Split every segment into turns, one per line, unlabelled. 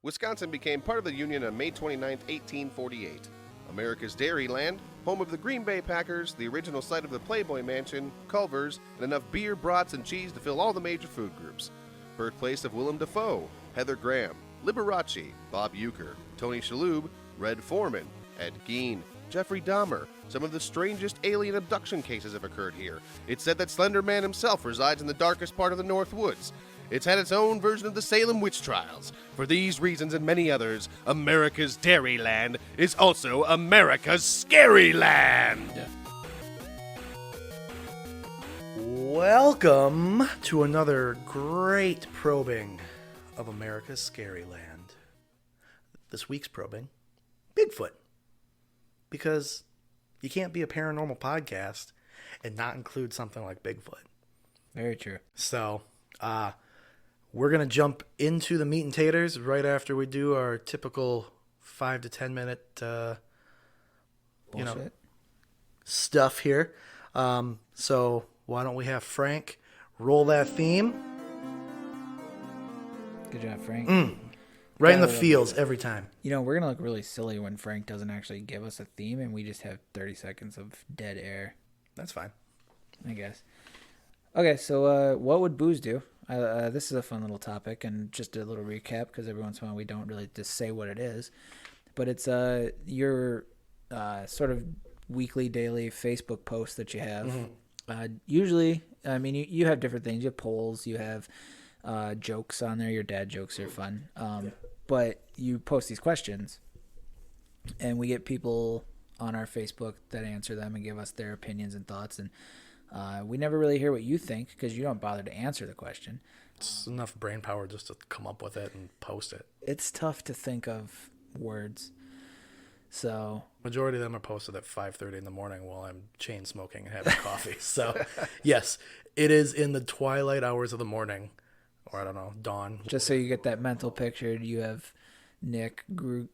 Wisconsin became part of the Union on May 29, 1848. America's Dairyland, home of the Green Bay Packers, the original site of the Playboy Mansion, Culver's, and enough beer, brats, and cheese to fill all the major food groups. Birthplace of Willem Dafoe, Heather Graham, Liberace, Bob Uecker, Tony Shalhoub, Red Foreman, Ed Gein, Jeffrey Dahmer. Some of the strangest alien abduction cases have occurred here. It's said that Slender Man himself resides in the darkest part of the North Woods. It's had its own version of the Salem witch trials. For these reasons and many others, America's Dairyland is also America's Scaryland.
Welcome to another great probing of America's Scaryland. This week's probing, Bigfoot. Because you can't be a paranormal podcast and not include something like Bigfoot.
Very true.
So, we're going to jump into the meat and taters right after we do our typical 5 to 10 minute stuff here. So why don't we have Frank roll that theme?
Good job, Frank.
Right in the feels every time.
You know, we're going to look really silly when Frank doesn't actually give us a theme and we just have 30 seconds of dead air.
That's fine.
I guess. Okay, so what would booze do? This is a fun little topic, and just a little recap, because every once in a while we don't really just say what it is. But it's your sort of weekly, daily Facebook post that you have. Usually, I mean, you have different things. You have polls, you have jokes on there. Your dad jokes are fun. But you post these questions, and we get people on our Facebook that answer them and give us their opinions and thoughts. And we never really hear what you think because you don't bother to answer the question.
It's enough brain power just to come up with it and post it.
It's tough to think of words. So
majority of them are posted at 5:30 in the morning while I'm chain smoking and having coffee. So, yes, it is in the twilight hours of the morning. Or, I don't know, dawn.
Just so you get that mental picture, you have Nick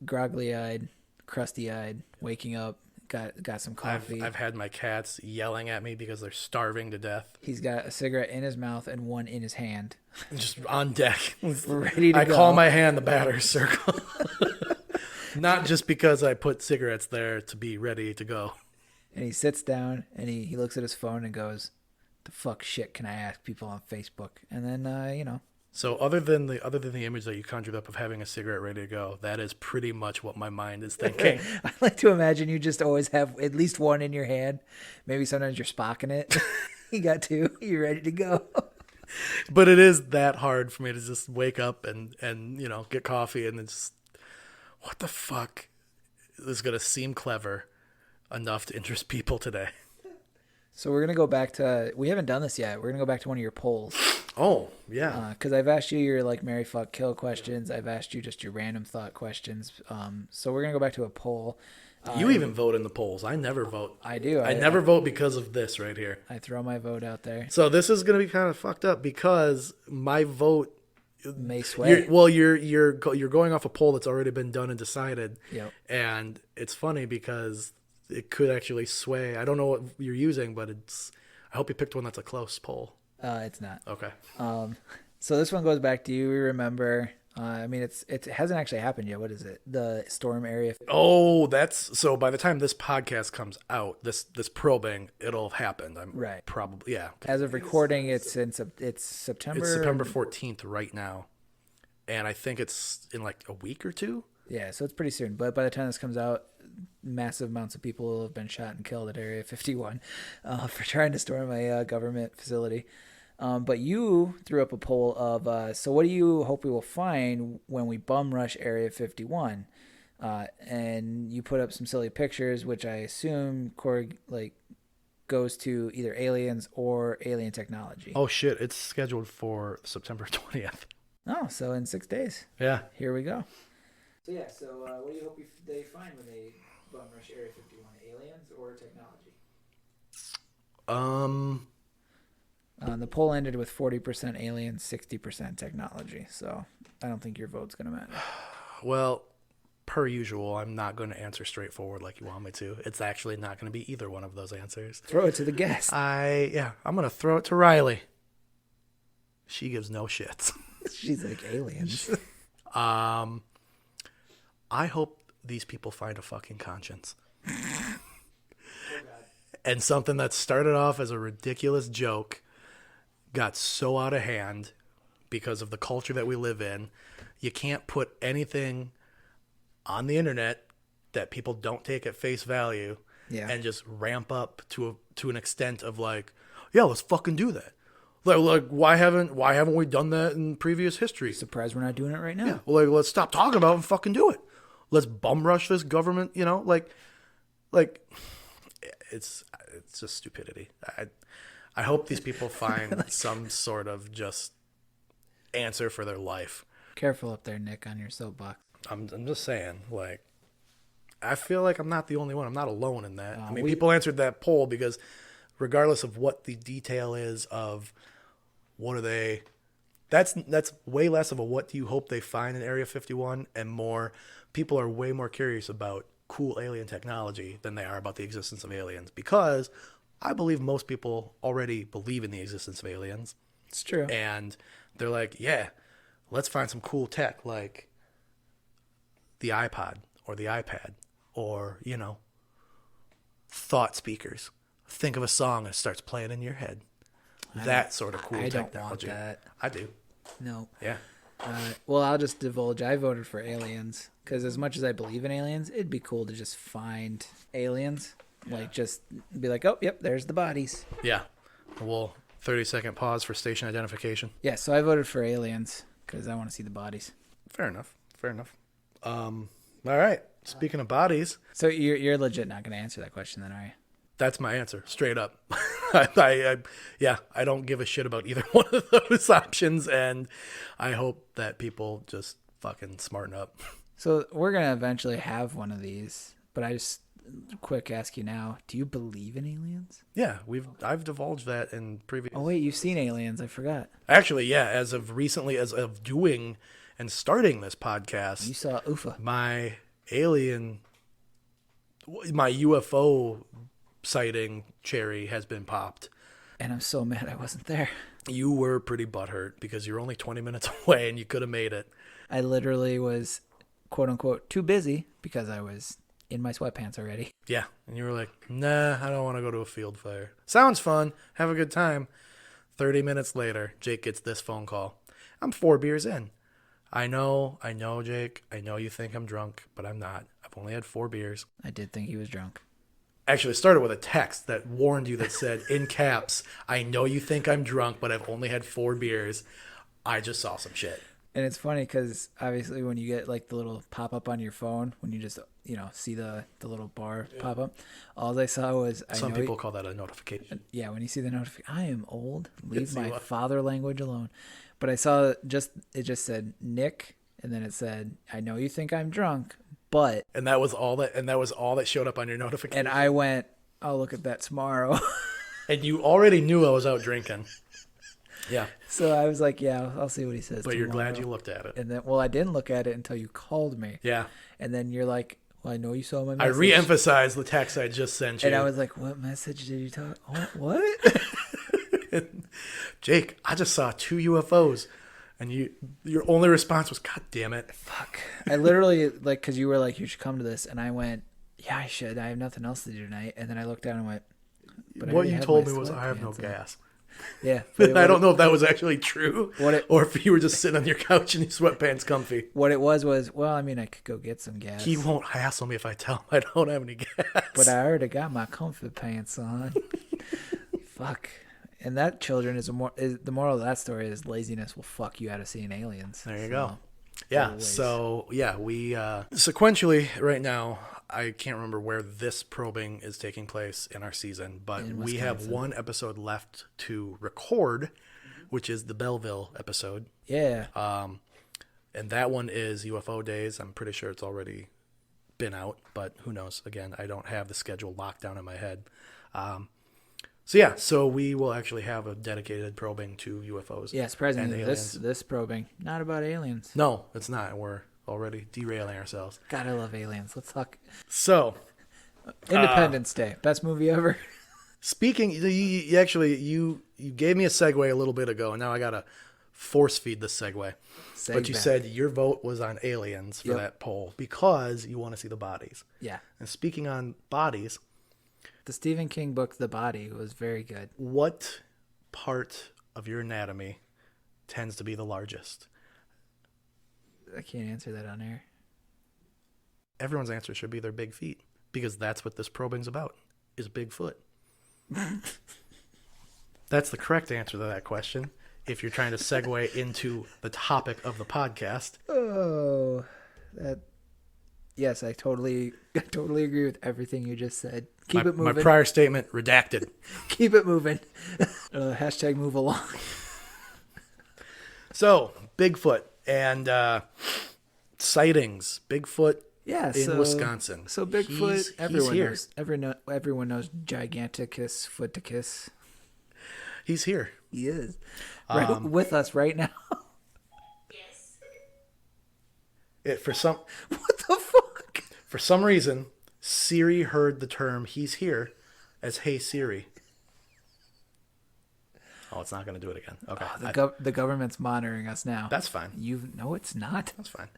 groggly-eyed, crusty-eyed, waking up, got some coffee.
I've had my cats yelling at me because they're starving to death.
He's got a cigarette in his mouth and one in his hand.
Just on deck.
Ready to go.
I call my hand the batter's circle. Not just because I put cigarettes there to be ready to go.
And he sits down and he looks at his phone and goes, the fuck shit can I ask people on Facebook? And then,
So other than the image that you conjured up of having a cigarette ready to go, that is pretty much what my mind is thinking.
I like to imagine you just always have at least one in your hand. Maybe sometimes you're spocking it. You got two. You're ready to go.
But it is that hard for me to just wake up and get coffee and then just, what the fuck is going to seem clever enough to interest people today?
So we're going to go back to, we haven't done this yet. We're going to go back to one of your polls.
Oh, yeah.
Because I've asked you your marry, fuck, kill questions. I've asked you just your random thought questions. So we're going to go back to a poll.
You even vote in the polls. I never vote.
I do.
I never vote because of this right here.
I throw my vote out there.
So this is going to be kind of fucked up because my vote
may sway.
You're going off a poll that's already been done and decided.
Yep. And
it's funny because it could actually sway. I don't know what you're using, but I hope you picked one that's a close poll.
It's not.
Okay.
So this one goes back to you. We remember. It hasn't actually happened yet. What is it? The storm area.
Oh, so by the time this podcast comes out, this probing, it'll have happened.
Right.
Probably, yeah.
As of recording, it's September.
It's September 14th right now, and I think it's in like a week or two.
Yeah, so it's pretty soon. But by the time this comes out, massive amounts of people have been shot and killed at Area 51 for trying to storm a government facility. But you threw up a poll of, so what do you hope we will find when we bum rush Area 51? And you put up some silly pictures, which I assume goes to either aliens or alien technology.
Oh, shit. It's scheduled for September 20th.
Oh, so in 6 days.
Yeah.
Here we go. So, what do you hope they find when they bum rush Area 51? Aliens or technology? The poll ended with 40% aliens, 60% technology. So I don't think your vote's going to matter.
Well, per usual, I'm not going to answer straightforward like you want me to. It's actually not going to be either one of those answers.
Throw it to the guest.
I'm going to throw it to Riley. She gives no shits.
She's like aliens.
I hope these people find a fucking conscience. And something that started off as a ridiculous joke got so out of hand because of the culture that we live in. You can't put anything on the internet that people don't take at face value and just ramp up to an extent of like, yeah, let's fucking do that. Like why haven't we done that in previous history?
Surprised we're not doing it right now.
Yeah, well, like let's stop talking about it and fucking do it. Let's bum rush this government, like it's just stupidity. I hope these people find some sort of just answer for their life.
Careful up there, Nick, on your soapbox.
I'm just saying, like, I feel like I'm not the only one. I'm not alone in that. I mean, people answered that poll because regardless of what the detail is of what are they, that's way less of a what do you hope they find in Area 51 and more, people are way more curious about cool alien technology than they are about the existence of aliens, because I believe most people already believe in the existence of aliens.
It's true.
And they're like, yeah, let's find some cool tech like the iPod or the iPad or, thought speakers. Think of a song and it starts playing in your head. That sort of cool technology.
I don't want that.
I do.
No.
Yeah.
Well, I'll just divulge. I voted for aliens because as much as I believe in aliens, it'd be cool to just find aliens. Yeah. Like, just be like, oh, yep, there's the bodies.
Yeah. Well, 30-second pause for station identification.
Yeah, so I voted for aliens because I want to see the bodies.
Fair enough. All right. Speaking of bodies.
So you're legit not going to answer that question then, are you?
That's my answer, straight up. I don't give a shit about either one of those options, and I hope that people just fucking smarten up.
So we're going to eventually have one of these, but I just quick ask you now, do you believe in aliens?
Yeah, I've divulged that in previous...
Oh, wait, you've seen aliens. I forgot.
Actually, yeah, as of doing and starting this podcast...
You saw UFO.
My UFO sighting cherry has been popped.
And I'm so mad I wasn't there.
You were pretty butthurt because you're only 20 minutes away and you could have made it.
I literally was, quote unquote, too busy because I was in my sweatpants already.
Yeah. And you were like, nah, I don't want to go to a field fire. Sounds fun. Have a good time. 30 minutes later, Jake gets this phone call. I'm 4 beers in. I know, Jake. I know you think I'm drunk, but I'm not. I've only had 4 beers.
I did think he was drunk.
Actually, it started with a text that warned you that said, in caps, I know you think I'm drunk, but I've only had 4 beers. I just saw some shit.
And it's funny because obviously when you get like the little pop-up on your phone, when you just, see the little bar pop up, all I saw was...
Some people call that a notification.
Yeah, when you see the notification, I am old. Leave my father language alone. But I saw it just said Nick, and then it said, I know you think I'm drunk, but... And that was all that showed up on your notification. And I went, I'll look at that tomorrow.
And you already knew I was out drinking. Yeah.
So I was like, yeah, I'll see what he says.
But
tomorrow.
You're glad you looked at it.
And then, I didn't look at it until you called me.
Yeah.
And then you're like, well, I know you saw my message.
I re-emphasized the text I just sent you.
And I was like, what message did you talk? What?
Jake, I just saw 2 UFOs. And your only response was, God damn it.
Fuck. I literally, because you were like, you should come to this. And I went, yeah, I should. I have nothing else to do tonight. And then I looked down and went,
what you told me was, I have no gas.
Yeah.
I don't know if that was actually true or if you were just sitting on your couch in your sweatpants comfy.
What it was, well, I mean, I could go get some gas.
He won't hassle me if I tell him I don't have any gas.
But I already got my comfy pants on. Fuck. And that, children, is the moral of that story is laziness will fuck you out of seeing aliens.
There you go. Yeah. Always. So, yeah, we sequentially right now, I can't remember where this probing is taking place in our season, but we have 1 episode left to record, which is the Belleville episode.
Yeah.
And that one is UFO Days. I'm pretty sure it's already been out, but who knows? Again, I don't have the schedule locked down in my head. So we will actually have a dedicated probing to UFOs.
Yeah, surprisingly, this probing, not about aliens.
No, it's not. We're already derailing ourselves.
God, I love aliens. Let's talk.
So,
Independence Day, best movie ever.
Speaking, you gave me a segue a little bit ago, and now I gotta force feed this segue. But you
back.
said your vote was on aliens for that poll because you want to see the bodies.
Yeah.
And speaking on bodies,
the Stephen King book, The Body, was very good.
What part of your anatomy tends to be the largest?
I can't answer that on air.
Everyone's answer should be their big feet, because that's what this probing's about, is Bigfoot. That's the correct answer to that question, if you're trying to segue into the topic of the podcast.
Oh, yes, I totally agree with everything you just said. Keep it moving.
My prior statement redacted.
Keep it moving. Hashtag move along.
So, Bigfoot and sightings. Bigfoot in Wisconsin.
So Bigfoot, everyone
here.
knows. Everyone knows Giganticus Footicus.
He's here.
He is. Right with us right now.
What
the fuck?
For some reason, Siri heard the term "he's here" as "Hey Siri." Oh, it's not going to do it again. Okay.
The government's monitoring us now.
That's fine.
No, it's not.
That's fine.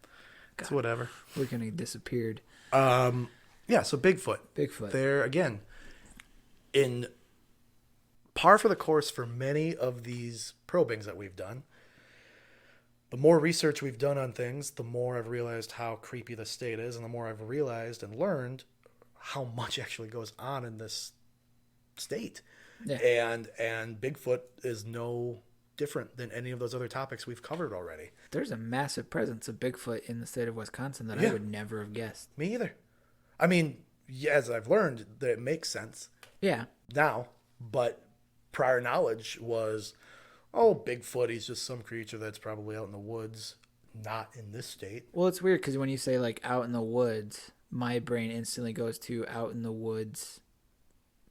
It's whatever.
We're going to get disappeared.
Yeah, so Bigfoot. They're, again, in par for the course for many of these probings that we've done. The more research we've done on things, the more I've realized how creepy the state is, and the more I've realized and learned how much actually goes on in this state. Yeah. And Bigfoot is no different than any of those other topics we've covered already.
There's a massive presence of Bigfoot in the state of Wisconsin that I would never have guessed.
Me either. I mean, as I've learned, that it makes sense.
Yeah.
Now, but prior knowledge was, Bigfoot, he's just some creature that's probably out in the woods, not in this state.
Well, it's weird because when you say like out in the woods, my brain instantly goes to out in the woods.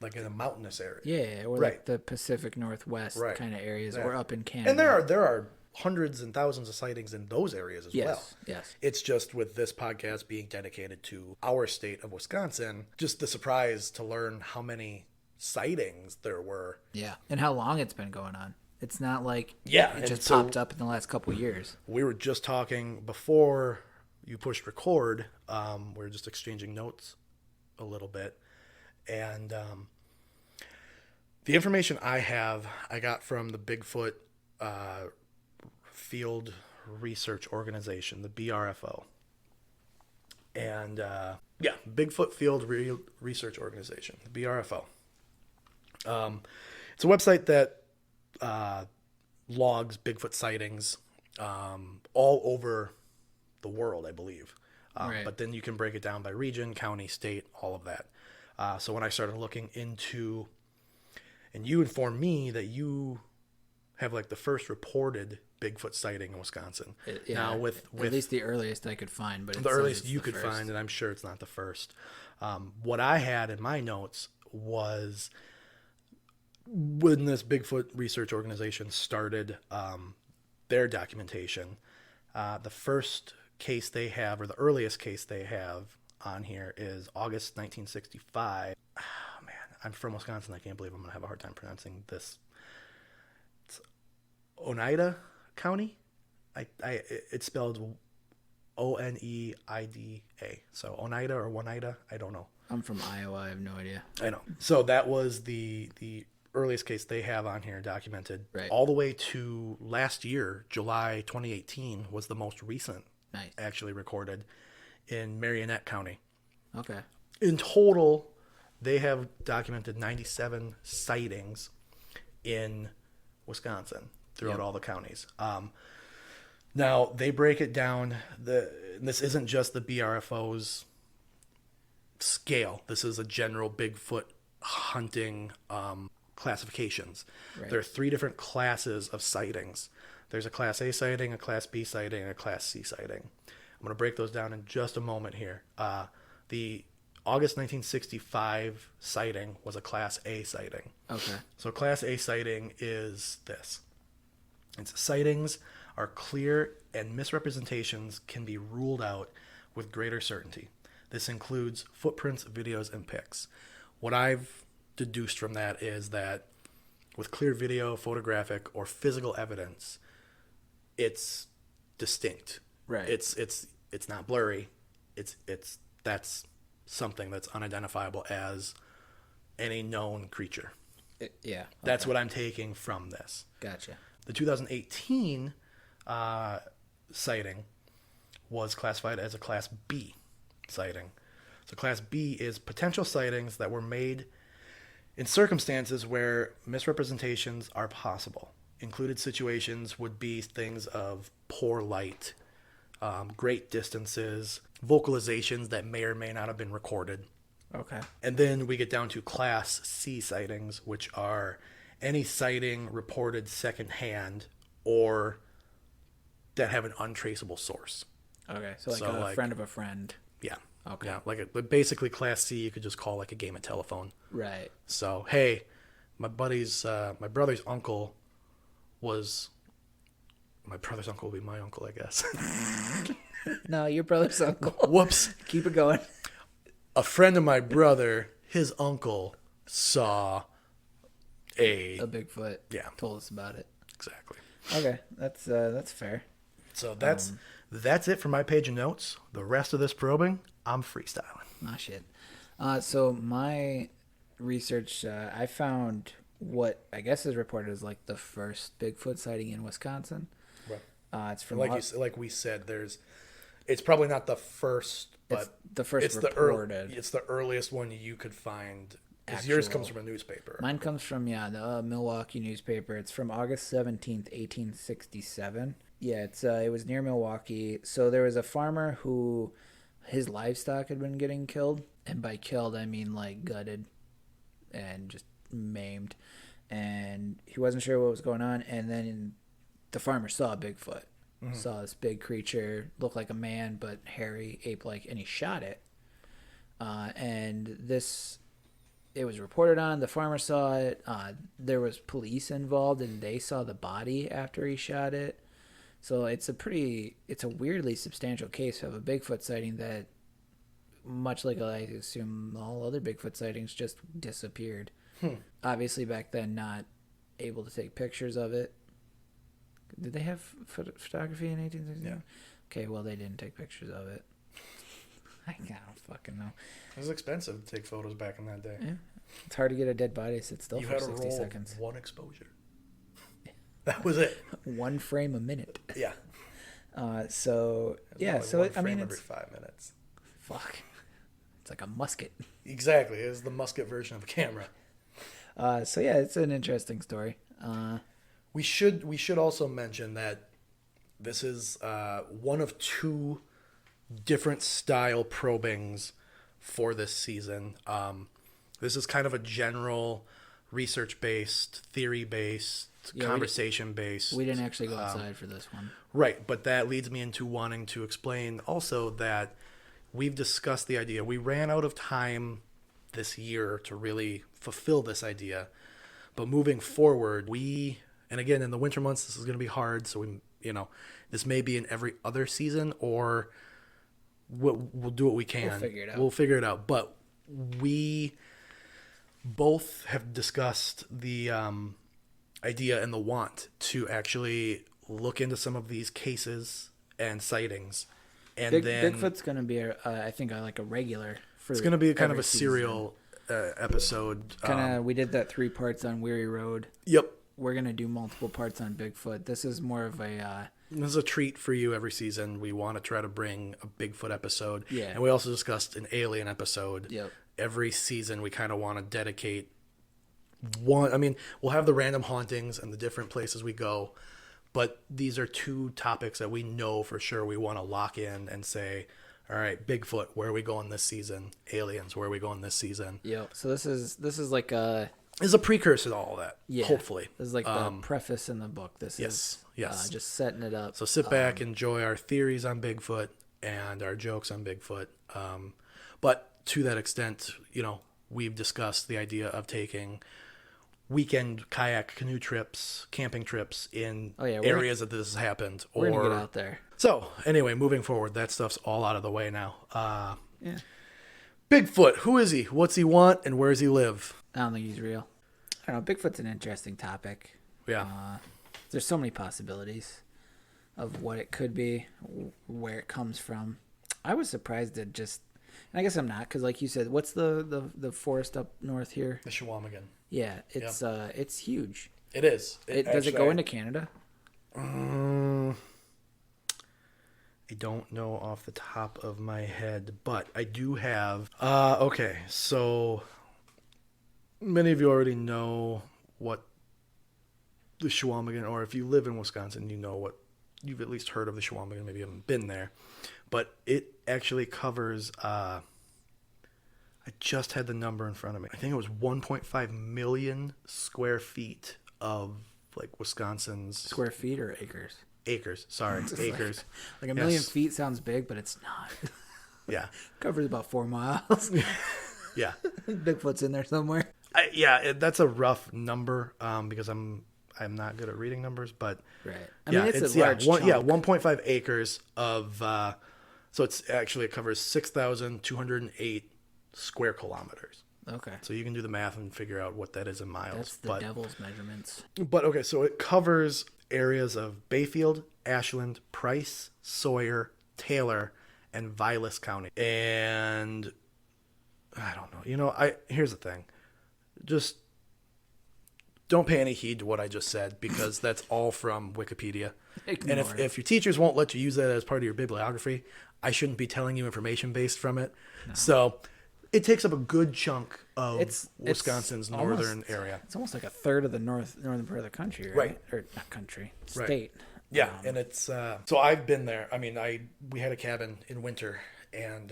Like in a mountainous area.
Yeah, or like the Pacific Northwest kind of areas, or up in Canada.
And there are hundreds and thousands of sightings in those areas as well.
Yes.
It's just with this podcast being dedicated to our state of Wisconsin, just the surprise to learn how many sightings there were.
Yeah, and how long it's been going on. It's not like
it
just popped up in the last couple of years.
We were just talking before you pushed record. We were just exchanging notes a little bit. And the information I got from the Bigfoot Field Research Organization, the BRFO. And Bigfoot Field Research Organization, the BRFO. It's a website that logs Bigfoot sightings all over the world, I believe. But then you can break it down by region, county, state, all of that. So when I started looking into, and you informed me that you have like the first reported Bigfoot sighting in Wisconsin. Now with
at least the earliest I could find, but
the earliest you could find, and I'm sure it's not the first. What I had in my notes was when this Bigfoot research organization started their documentation, the first case they have, or the earliest case they have on here, is August 1965. Oh, man, I'm from Wisconsin. I can't believe I'm going to have a hard time pronouncing this. It's Oneida County. It's spelled Oneida. So Oneida or Oneida, I don't know.
I'm from Iowa. I have no idea.
I know. So that was the earliest case they have on here documented.
Right.
All the way to last year, July 2018 was the most recent actually recorded in Marionette County.
Okay.
In total, they have documented 97 sightings in Wisconsin throughout all the counties. Now, they break it down. This isn't just the BRFO's scale. This is a general Bigfoot hunting classifications. Right. There are 3 different classes of sightings. There's a Class A sighting, a Class B sighting, and a Class C sighting. I'm going to break those down in just a moment here. The August 1965 sighting was a Class A sighting.
Okay.
So Class A sighting is this. It's sightings are clear and misrepresentations can be ruled out with greater certainty. This includes footprints, videos, and pics. What I've deduced from that is that with clear video, photographic, or physical evidence, it's distinct.
Right.
It's not blurry. That's something that's unidentifiable as any known creature.
Yeah.
That's what I'm taking from this.
Gotcha.
The 2018 sighting was classified as a Class B sighting. So Class B is potential sightings that were made in circumstances where misrepresentations are possible. Included situations would be things of poor light, great distances, vocalizations that may or may not have been recorded.
Okay.
And then we get down to Class C sightings, which are any sighting reported secondhand or that have an untraceable source.
Okay. So like a friend of a friend.
Yeah.
Okay.
Yeah, basically Class C you could just call like a game of telephone.
Right.
So, hey, my brother's uncle was... My brother's uncle will be my uncle, I guess.
No, your brother's uncle.
Whoops.
Keep it going.
A friend of my brother, his uncle, saw a
Bigfoot.
Yeah.
Told us about it.
Exactly.
Okay, that's fair.
So that's it for my page of notes. The rest of this probing, I'm freestyling.
Ah, shit. So my research, I found what I guess is reported as like the first Bigfoot sighting in Wisconsin.
Right.
It's from
like we said, it's probably not the first, but
it's the first
it's
reported.
It's the earliest one you could find. Because yours comes from a newspaper.
Mine comes from the Milwaukee newspaper. It's from August 17th, 1867. Yeah, it was near Milwaukee. So there was a farmer who his livestock had been getting killed, and by killed I mean like gutted and just maimed, and he wasn't sure what was going on. And then the farmer saw a Bigfoot, saw this big creature, looked like a man but hairy, ape-like, and he shot it. It was reported on. The farmer saw it. There was police involved, and they saw the body after he shot it. So it's a weirdly substantial case of a Bigfoot sighting that, much like I assume all other Bigfoot sightings, just disappeared. Obviously, back then, not able to take pictures of it. Did they have photography in 1869?
Yeah.
Okay, well, they didn't take pictures of it. I don't fucking know.
It was expensive to take photos back in that day.
Yeah. It's hard to get a dead body to sit still
You
for
had
60
to roll
seconds.
one exposure. That was it.
One frame a minute.
Yeah.
So
One frame every 5 minutes.
Fuck. It's like a musket.
Exactly. It was the musket version of a camera.
So yeah, it's an interesting story.
We should also mention that this is one of two different style probings for this season. This is kind of a general research-based, theory-based, conversation-based.
We didn't actually go outside for this one.
Right, but that leads me into wanting to explain also that we've discussed the idea. We ran out of time this year to really fulfill this idea. But moving forward, and again, in the winter months, this is going to be hard. So this may be in every other season, or we'll do what we can. We'll figure it out. But we both have discussed the idea and the want to actually look into some of these cases and sightings. And
Bigfoot's going to be, I think, like a regular.
It's going to be kind of a serial episode.
We did that 3 parts on Weary Road.
Yep.
We're going to do multiple parts on Bigfoot. This is more of a...
This is a treat for you every season. We want to try to bring a Bigfoot episode.
Yeah.
And we also discussed an alien episode.
Yep.
Every season we kind of want to dedicate one. I mean, we'll have the random hauntings and the different places we go. But these are 2 topics that we know for sure we want to lock in and say, all right, Bigfoot, where are we going this season? Aliens, where are we going this season?
Yep. So this is like a...
This is a precursor to all of that, hopefully.
This is like the preface in the book. This is just setting it up.
So sit back, enjoy our theories on Bigfoot and our jokes on Bigfoot. But to that extent, we've discussed the idea of taking weekend kayak canoe trips, camping trips in areas that this has happened.
We're going to get out there.
So anyway, moving forward, that stuff's all out of the way now. Bigfoot, who is he? What's he want? And where does he live?
I don't think he's real. I don't know. Bigfoot's an interesting topic.
Yeah.
There's so many possibilities. of what it could be, where it comes from. I was surprised at just, and I guess I'm not, because like you said, what's the forest up north here?
The Chequamegon.
Yeah, it's huge.
It is.
Does it go into Canada?
I don't know off the top of my head, but I do have. Okay, so many of you already know what the Chequamegon, or if you live in Wisconsin, you know what you've at least heard of the Chequamegon. Maybe you haven't been there, but it actually covers. I just had the number in front of me. I think it was 1.5 million square feet of like Wisconsin's
Square feet or acres?
Acres. Sorry, acres.
Like a million feet sounds big, but it's not.
Yeah.
Covers about 4 miles.
Yeah.
Bigfoot's in there somewhere.
That's a rough number because I'm not good at reading numbers, but
right. I mean, it's a large chunk.
1.5 acres of. So it covers 6,208 square kilometers.
Okay.
So you can do the math and figure out what that is in miles.
That's the devil's measurements.
But okay, so it covers areas of Bayfield, Ashland, Price, Sawyer, Taylor, and Vilas County. And I don't know. Here's the thing. Just don't pay any heed to what I just said because that's all from Wikipedia.
Ignore
and if your teachers won't let you use that as part of your bibliography, I shouldn't be telling you information based from it. No. So it takes up a good chunk of Wisconsin's northern area.
It's almost like a third of the northern part of the country, right? Or not country, state.
Right. Yeah, and it's so I've been there. I mean, we had a cabin in winter, and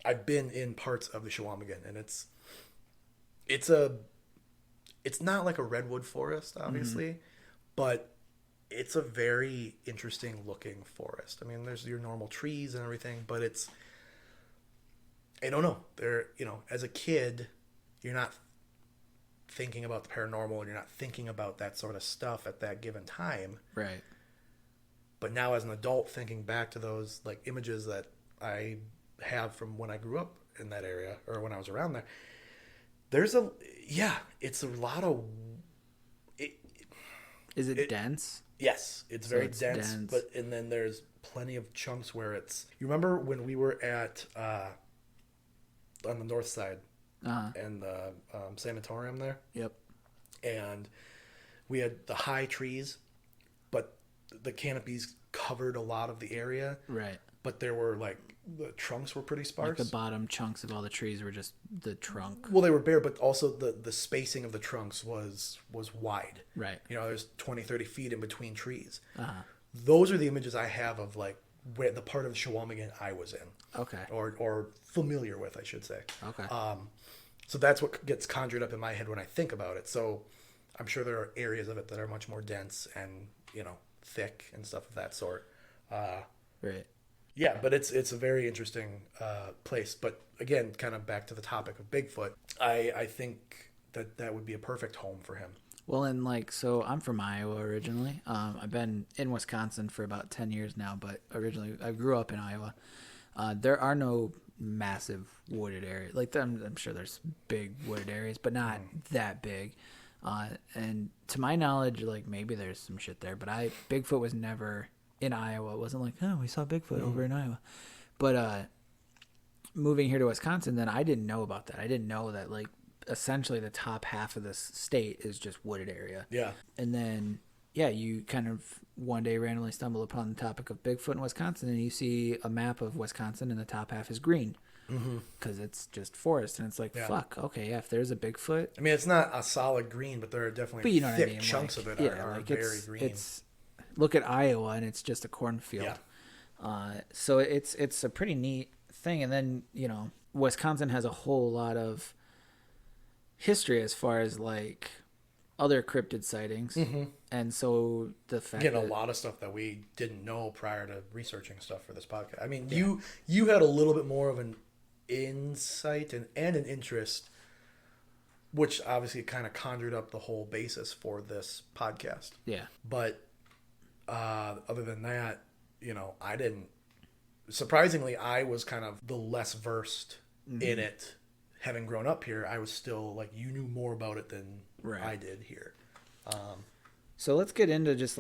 I've been in parts of the Chequamegon, and it's not like a redwood forest, obviously, but it's a very interesting looking forest. I mean, there's your normal trees and everything, but I don't know. As a kid, you're not thinking about the paranormal and you're not thinking about that sort of stuff at that given time.
Right.
But now as an adult, thinking back to those like images that I have from when I grew up in that area or when I was around there, it's a lot of.
Is it dense?
Yes, it's very dense. And then there's plenty of chunks where it's. You remember when we were at on the north side, and the sanatorium there?
Yep.
And we had the high trees, but the canopies covered a lot of the area. Right. But there were the trunks were pretty sparse.
Like the bottom chunks of all the trees were just the trunk.
Well, they were bare, but also the spacing of the trunks was wide.
Right.
There's 20, 30 feet in between trees. Those are the images I have of where the part of the Chequamegon I was in.
Okay.
Or familiar with, I should say.
Okay.
So that's what gets conjured up in my head when I think about it. So I'm sure there are areas of it that are much more dense and, thick and stuff of that sort.
Right.
Yeah, but it's a very interesting place. But again, kind of back to the topic of Bigfoot, I think that would be a perfect home for him.
Well, and so I'm from Iowa originally. I've been in Wisconsin for about 10 years now, but originally I grew up in Iowa. There are no massive wooded areas. I'm sure there's big wooded areas, but not that big. And to my knowledge, maybe there's some shit there, but Bigfoot was never in Iowa. It wasn't we saw Bigfoot over in Iowa. But moving here to Wisconsin, then I didn't know about that. I didn't know that essentially the top half of this state is just wooded area. Yeah. And then you kind of one day randomly stumble upon the topic of Bigfoot in Wisconsin, and you see a map of Wisconsin, and the top half is green because it's just forest, and it's fuck, okay, if there's a Bigfoot.
I mean, it's not a solid green, but there are definitely thick chunks of it are very green.
Look at Iowa, and it's just a cornfield. Yeah. So it's a pretty neat thing, and then Wisconsin has a whole lot of history as far as other cryptid sightings, and so the fact
a lot of stuff that we didn't know prior to researching stuff for this podcast. I mean, you had a little bit more of an insight and an interest, which obviously kind of conjured up the whole basis for this podcast. Yeah, but other than that, I didn't. Surprisingly, I was kind of the less versed in it. Having grown up here, I was still you knew more about it than I did here.
So let's get into just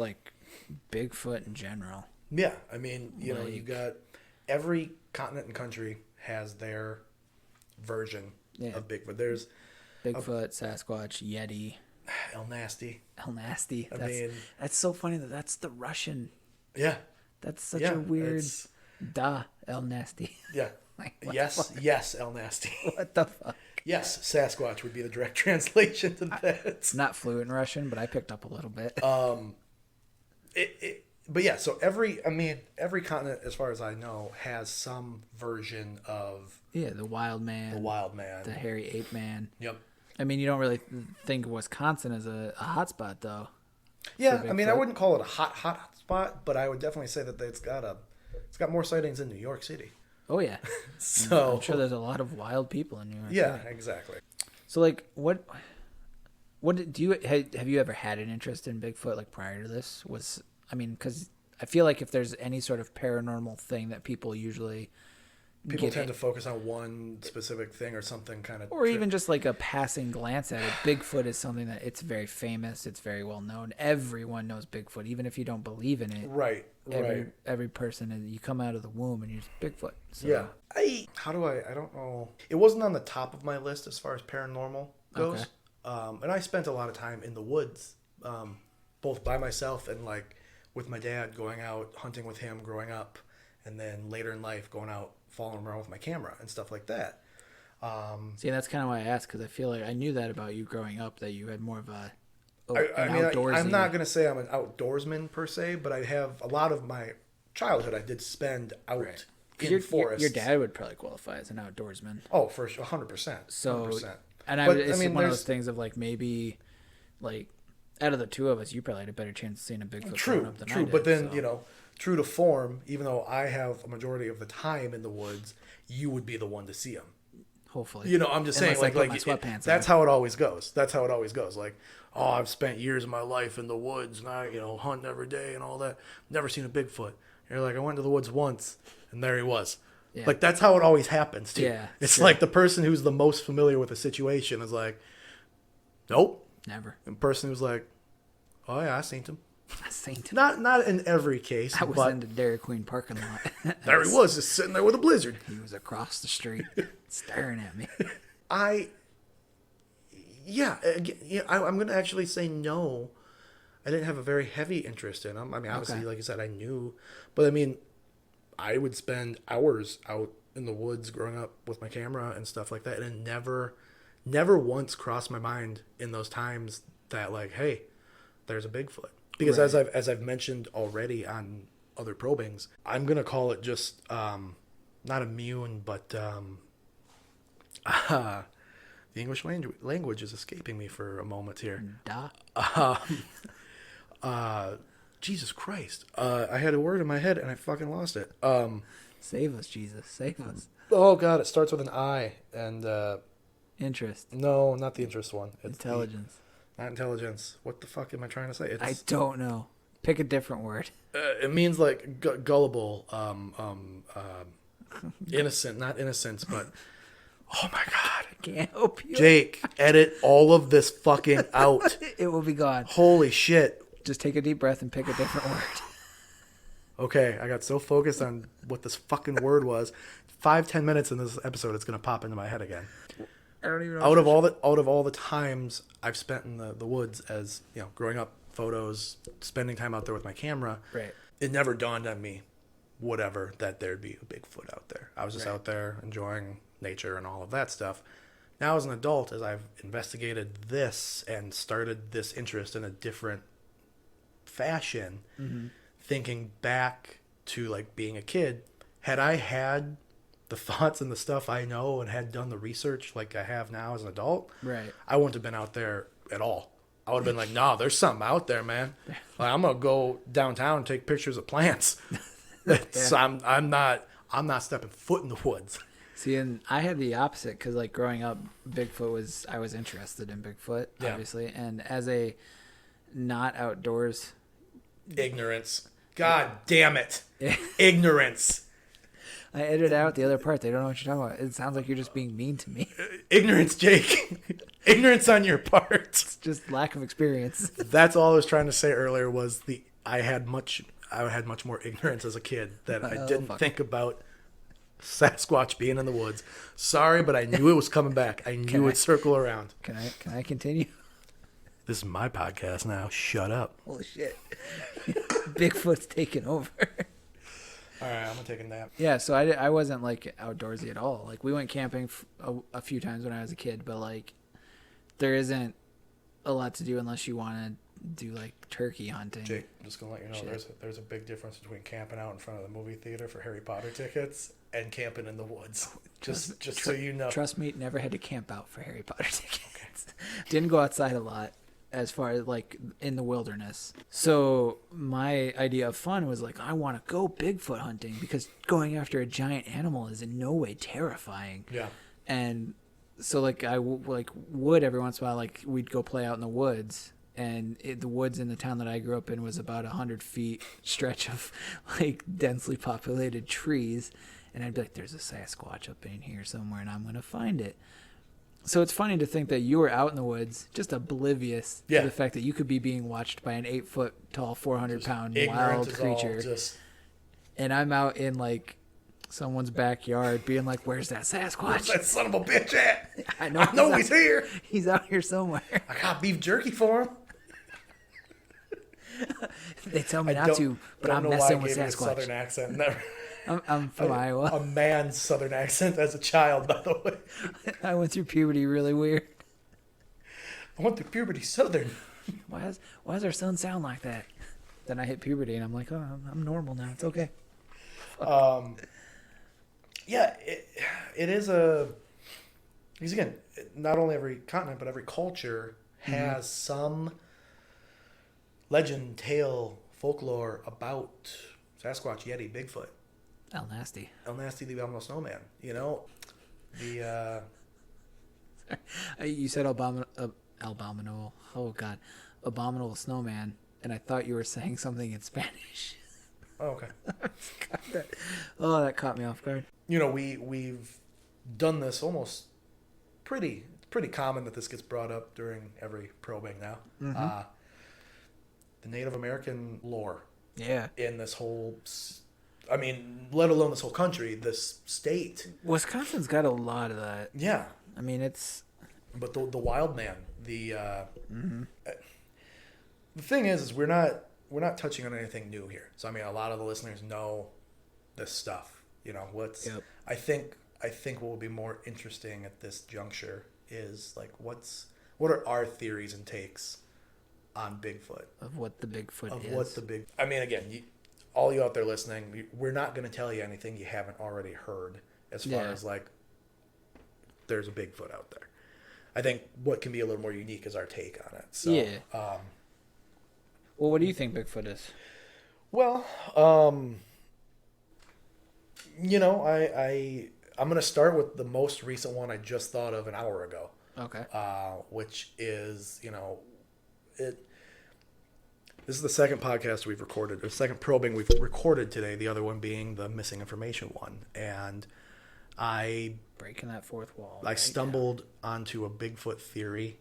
Bigfoot in general.
Yeah, I mean, you know,
Like-
you got every continent and country has their version
Yeah.
of Bigfoot. There's
Bigfoot, Sasquatch, Yeti,
El Nasty.
El Nasty.
I mean,
That's so funny that's the Russian.
yeah,
That's such
yeah,
a weird.
it's-
El Nasty.
yeah.
Like, what the
Yes,
fuck?
yes, El Nasty.
What the fuck?
Yes, Sasquatch would be the direct translation to that.
It's not fluent in Russian, but I picked up a little bit.
But yeah, so every continent, as far as I know, has some version of
Yeah, the wild man.
the wild man.
The hairy ape man.
Yep.
I mean, you don't really think of Wisconsin as a hotspot, though.
Yeah,
for
I mean, I
Bigfoot.
wouldn't call it a hot spot, but I would definitely say that it's got more sightings in New York City.
Oh, yeah.
So
I'm sure there's a lot of wild people in New York
yeah,
City.
exactly.
So, like, what do you have you ever had an interest in Bigfoot, like, prior to this? Because I feel like if there's any sort of paranormal thing that people usually
People tend to focus on one specific thing or something kind of,
or even just like a passing glance at it. Bigfoot is something that it's very famous. It's very well known. Everyone knows Bigfoot, even if you don't believe in it.
right.
Every person, you come out of the womb and you're just Bigfoot. So,
Yeah. I don't know. It wasn't on the top of my list as far as paranormal goes.
Okay.
And I spent a lot of time in the woods, both by myself and like with my dad, going out hunting with him growing up, and then later in life going out following around with my camera and stuff like that.
See, that's kind of why I asked, because I feel like I knew that about you growing up, that you had more of an outdoorsy.
I'm not going to say I'm an outdoorsman per se, but I have a lot of my childhood I did spend out
Right.
in forests.
Your dad would probably qualify as an outdoorsman.
Oh, for sure, 100%.
So,
100%.
and it's one of those things of like maybe, like out of the two of us, you probably had a better chance of seeing a Bigfoot growing up than I did.
But then,
so.
you know, true to form, even though I have a majority of the time in the woods, you would be the one to see them.
Hopefully,
You know, I'm just saying,
Unless I
like
put my sweatpants
that's
on.
how it always goes. That's how it always goes. Like, oh, I've spent years of my life in the woods and I, hunting every day and all that. Never seen a Bigfoot. You're like, I went to the woods once and there he was.
Yeah.
Like, that's how it always happens, too.
Yeah,
It's
sure.
like the person who's the most familiar with the situation is like, nope.
Never.
And the person who's like, oh, yeah, I seen him.
I seen him.
Not in every case,
I was
but
in the Dairy Queen parking lot.
there he was, just sitting there with a blizzard.
He was across the street, staring at me.
I'm going to actually say no. I didn't have a very heavy interest in them. I mean, obviously,
Okay.
like I said, I knew. But, I mean, I would spend hours out in the woods growing up with my camera and stuff like that. And it never once crossed my mind in those times that, like, hey, there's a Bigfoot. Because
Right.
as I've mentioned already on other probings, I'm going to call it just not immune, but the English language is escaping me for a moment here. Jesus Christ. I had a word in my head and I fucking lost it.
Save us, Jesus. Save us.
Oh, God, it starts with an I. And
Interest.
no, not the interest one. It's
Intelligence.
not intelligence. What the fuck am I trying to say?
I don't know. Pick a different word.
It means like gullible, innocent, not innocence, but oh my God.
Can't help you.
Jake, edit all of this fucking out.
It will be gone.
Holy shit.
Just take a deep breath and pick a different word.
Okay, I got so focused on what this fucking word was. 5-10 minutes in this episode, it's gonna pop into my head again.
I don't even know.
Out of all the times I've spent in the woods, as growing up, photos, spending time out there with my camera,
Right.
it never dawned on me, that there'd be a Bigfoot out there. I was just
Right.
out there enjoying nature and all of that stuff. Now, as an adult, as I've investigated this and started this interest in a different fashion, thinking back to like being a kid, had I had the thoughts and the stuff I know and had done the research like I have now as an adult,
Right.
I wouldn't have been out there at all. I would have been like, nah, there's something out there, man. Like, I'm gonna go downtown and take pictures of plants. I'm not stepping foot in the woods.
See, and I had the opposite because, like, growing up, I was interested in Bigfoot,
Yeah.
obviously. And as a not outdoors,
Ignorance. God damn it. Ignorance.
I edited out the other part. They don't know what you're talking about. It sounds like you're just being mean to me.
Ignorance, Jake. Ignorance on your part.
It's just lack of experience.
That's all I was trying to say earlier was the I had much more ignorance as a kid that I didn't think about Sasquatch being in the woods. Sorry, but I knew it was coming back. I knew it'd circle around.
Can I continue?
This is my podcast now. Shut up.
Holy shit. Bigfoot's taking over.
All right, I'm gonna take a nap.
Yeah, so I wasn't like outdoorsy at all. Like we went camping a few times when I was a kid, but like there isn't a lot to do unless you want to do like turkey hunting.
Jake, I'm just gonna let you know there's a big difference between camping out in front of the movie theater for Harry Potter tickets and camping in the woods. Just so you know.
Trust me, never had to camp out for Harry Potter tickets. Didn't go outside a lot as far as like in the wilderness. So my idea of fun was like, I want to go Bigfoot hunting because going after a giant animal is in no way terrifying.
Yeah.
And so like I would every once in a while, like we'd go play out in the woods. And the woods in the town that I grew up in was about 100 feet stretch of like densely populated trees. And I'd be like, there's a Sasquatch up in here somewhere and I'm going to find it. So it's funny to think that you were out in the woods, just oblivious to the fact that you could be being watched by an 8-foot tall, 400-pound wild creature. And I'm out in like someone's backyard being like, where's that Sasquatch?
Where's that son of a bitch at?
I know he's
here.
He's out here somewhere.
I got beef jerky for him.
They tell me not to, but I'm messing with Sasquatch.
A southern accent. Never.
I'm from Iowa.
A man's southern accent as a child, by the way.
I went through puberty really weird.
I went through puberty southern.
Why does our son sound like that? Then I hit puberty and I'm like, oh, I'm normal now. It's okay.
Yeah, it is a... Because again, not only every continent, but every culture has some legend, tale, folklore about Sasquatch, Yeti, Bigfoot.
El Nasty, the
abominable snowman. You know, the...
You said abominable. Oh, God. Abominable snowman. And I thought you were saying something in Spanish.
Oh, okay.
That caught me off guard.
You know, we've done this almost pretty common that this gets brought up during every probing now. Mm-hmm. The Native American lore.
Yeah.
In this whole, I mean, let alone this whole country, this state.
Wisconsin's got a lot of that.
Yeah.
I mean, it's...
But the wild man, the thing is we're not touching on anything new here. So I mean, a lot of the listeners know this stuff. You know Yep. I think what would be more interesting at this juncture is like what are our theories and takes on Bigfoot,
of what the Bigfoot is.
What the big. I mean, again, all you out there listening, we're not going to tell you anything you haven't already heard as far as like there's a Bigfoot out there. I think what can be a little more unique is our take on it. So,
yeah. Well, what do you think Bigfoot is?
Well, you know, I'm going to start with the most recent one I just thought of an hour ago.
Okay.
Which is, you know, this is the second podcast we've recorded, the second probing we've recorded today, the other one being the missing information one. And
breaking that fourth wall.
I stumbled onto a Bigfoot theory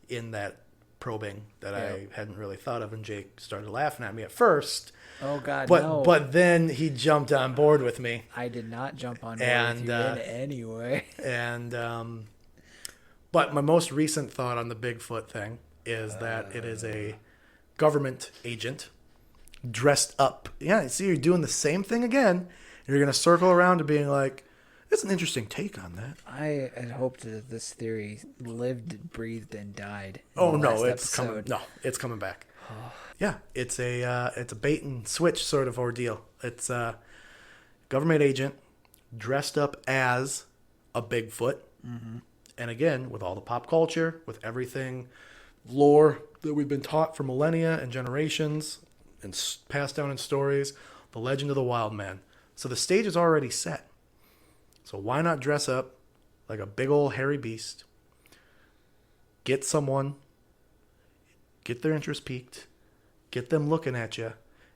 in that probing that I hadn't really thought of, and Jake started laughing at me at first.
Oh God,
no! But then he jumped on board with me.
I did not jump on board with you in any way.
And but my most recent thought on the Bigfoot thing is that it is a government agent dressed up. Yeah, see, you're doing the same thing again. You're gonna circle around to being like, that's an interesting take on that.
I had hoped that this theory lived, breathed, and died.
Oh no, it's coming. No, it's coming back. Yeah, it's a bait and switch sort of ordeal. It's a government agent dressed up as a Bigfoot, and again with all the pop culture, with everything lore that we've been taught for millennia and generations, and passed down in stories, the legend of the wild man. So the stage is already set. So why not dress up like a big old hairy beast, get someone, get their interest piqued, get them looking at you,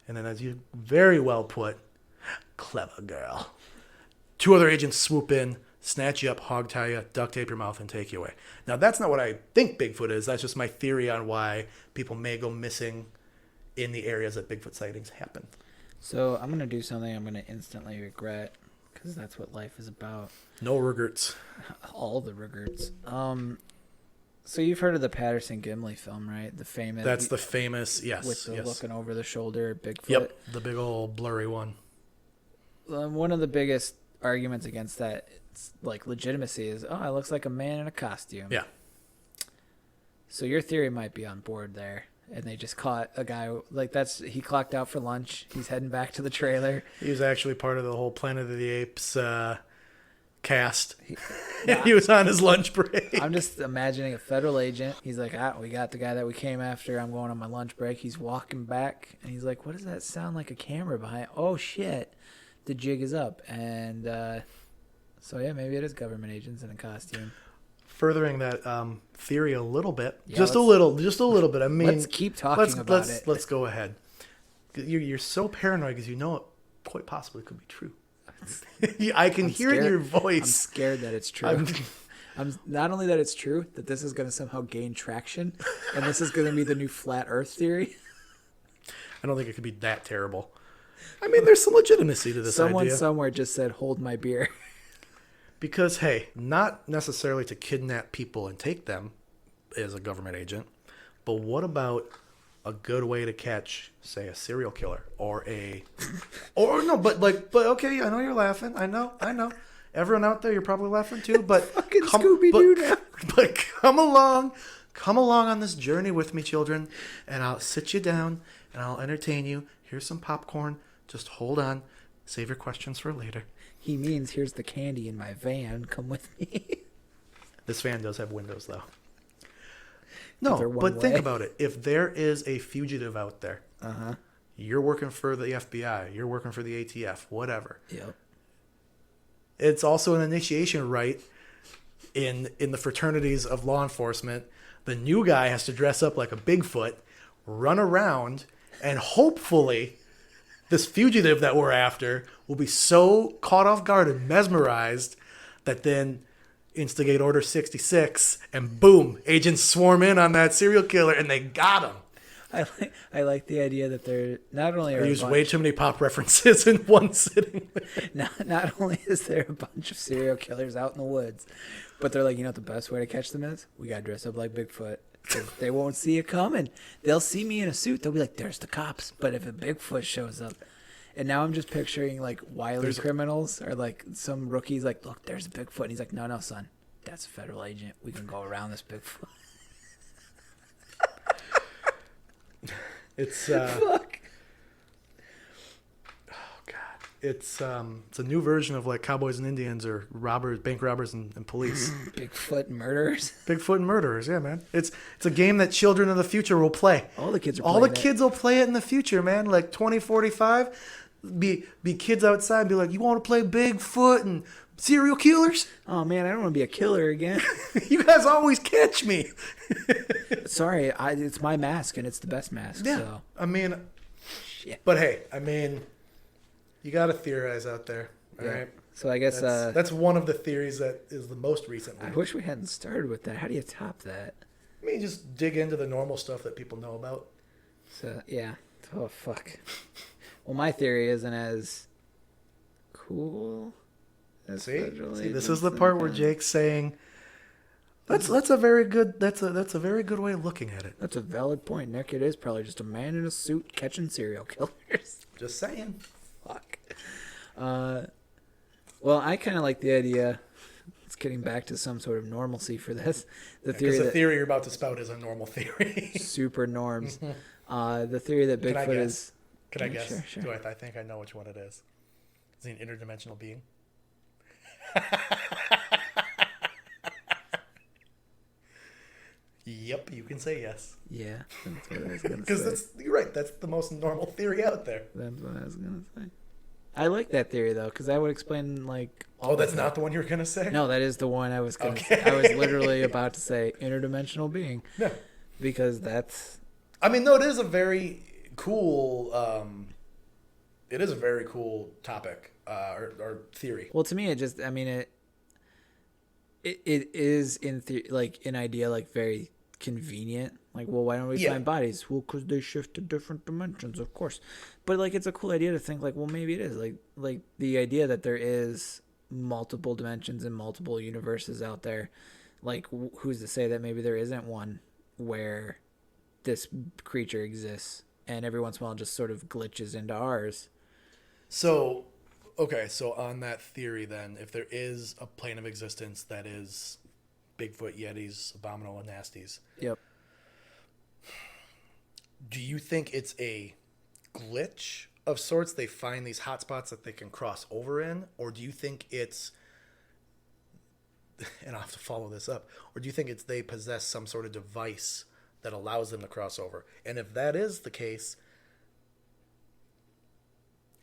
and then as you very well put, clever girl. 2 other agents swoop in, snatch you up, hog tie you, duct tape your mouth, and take you away. Now that's not what I think Bigfoot is. That's just my theory on why people may go missing in the areas that Bigfoot sightings happen.
So I'm going to do something I'm going to instantly regret because that's what life is about.
No regrets.
All the regrets. So you've heard of the Patterson-Gimli film, right? The famous.
That's the famous, yes.
With the looking over the shoulder Bigfoot.
Yep, the big old blurry one.
One of the biggest arguments against that, like legitimacy, is it looks like a man in a costume.
Yeah.
So your theory might be on board there, and they just caught a guy he clocked out for lunch. He's heading back to the trailer.
He was actually part of the whole Planet of the Apes cast. He was on his lunch break.
I'm just imagining a federal agent. He's like, we got the guy that we came after. I'm going on my lunch break. He's walking back, and he's like, what does that sound like a camera behind? Oh, shit. The jig is up. And so, yeah, maybe it is government agents in a costume.
Furthering that theory a little bit.
Yeah,
just a little bit. I mean,
let's keep talking about it.
Let's go ahead. You're so paranoid because you know it quite possibly could be true. I can hear it in your voice.
I'm scared that it's true. I'm not only that it's true, that this is going to somehow gain traction, and this is going to be the new flat Earth theory.
I don't think it could be that terrible. I mean, there's some legitimacy to this
Someone
idea.
somewhere just said, hold my beer.
Because, hey, not necessarily to kidnap people and take them as a government agent, but what about a good way to catch, say, a serial killer but okay, I know you're laughing. I know. Everyone out there, you're probably laughing too, but
fucking Scooby-Doo now.
But come along on this journey with me, children, and I'll sit you down and I'll entertain you. Here's some popcorn. Just hold on. Save your questions for later.
He means here's the candy in my van. Come with me.
This van does have windows, though.
They're
No,
one
but think
way.
about it. If there is a fugitive out there, you're working for the FBI, you're working for the ATF, whatever.
Yep.
It's also an initiation rite in the fraternities of law enforcement. The new guy has to dress up like a Bigfoot, run around, and hopefully this fugitive that we're after will be so caught off guard and mesmerized that then instigate Order 66 and boom, agents swarm in on that serial killer and they got him.
I like the idea that they're not only
I used way too many pop references in one sitting.
not only is there a bunch of serial killers out in the woods, but they're like, you know what the best way to catch them is? We got to dress up like Bigfoot. 'Cause they won't see it coming. They'll see me in a suit. They'll be like, there's the cops. But if a Bigfoot shows up, and now I'm just picturing like wily criminals or like some rookies like, look, there's a Bigfoot. And he's like, no, son, that's a federal agent. We can go around this Bigfoot.
It's
Fuck.
oh god, it's a new version of like Cowboys and Indians or robbers, bank robbers and police.
Bigfoot murderers.
Bigfoot and murderers, yeah, man. It's a game that children of the future will play.
All the kids are
All the
playing it.
kids will play it in the future, man. Like 2045, be kids outside and be like, you want to play Bigfoot and serial killers?
Oh man, I don't want to be a killer again.
You guys always catch me.
Sorry, it's my mask and it's the best mask.
Yeah,
So.
I mean,
Shit.
but hey, I mean, you got to theorize out there, all
Yeah.
right?
So I guess
That's one of the theories that is the most recent.
I wish we hadn't started with that. How do you top that?
I mean, just dig into the normal stuff that people know about.
So yeah. Oh fuck. Well, my theory isn't as cool. As
See,
federal
this
agents
is the
and
part where
things.
Jake's saying that's a very good that's a very good way of looking at it.
That's a valid point, Nick. It is probably just a man in a suit catching serial killers.
Just saying.
Fuck. Well, I kind of like the idea. It's getting back to some sort of normalcy for this. The theory
Because the
that
theory you're about to spout is a normal theory.
super norms. The theory that
Can I
Bigfoot
guess?
is.
Can I
Yeah,
guess?
sure.
Do I think I know which one it is. Is he an interdimensional being? Yep, you can say yes.
Yeah, that's what I was gonna
Because
say.
you're right. That's the most normal theory out there.
That's what I was gonna say. I like that theory though, because that would explain like.
Oh, that's not the one you were gonna say.
No, that is the one I was gonna.
Okay.
Say. I was literally about to say interdimensional being.
No.
Because that's.
I mean, no, it is a very cool. It is a very cool topic or theory.
Well, to me, it just. I mean, it is in like in idea like very convenient. Like, well, why don't we find bodies? Well, because they shift to different dimensions, of course. But like, it's a cool idea to think like, well, maybe it is like the idea that there is multiple dimensions and multiple universes out there. Like, who's to say that maybe there isn't one where this creature exists and every once in a while just sort of glitches into ours?
So, okay, so on that theory then, if there is a plane of existence that is Bigfoot, Yetis, Abominable, and Nasties.
Yep.
Do you think it's a glitch of sorts? They find these hotspots that they can cross over in? Or do you think it's, and I'll have to follow this up, or do you think it's they possess some sort of device that allows them to cross over? And if that is the case,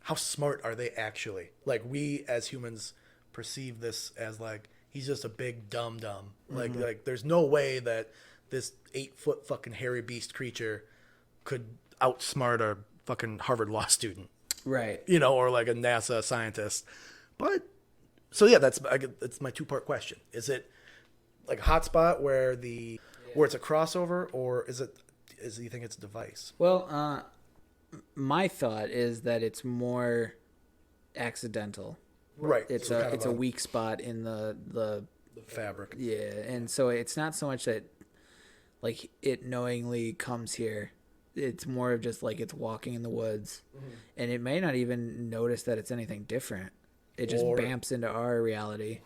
how smart are they actually? Like, we as humans perceive this as like, he's just a big dum-dum. Like there's no way that this 8-foot fucking hairy beast creature could outsmart a fucking Harvard law student.
Right.
You know, or like a NASA scientist. But, so yeah, that's my 2-part question. Is it like a hotspot where it's a crossover, or is you think it's a device?
Well, my thought is that it's more accidental.
Right.
It's a weak spot in the
fabric.
Yeah, and so it's not so much that like it knowingly comes here. It's more of just like it's walking in the woods, and it may not even notice that it's anything different. It just bamps into our reality.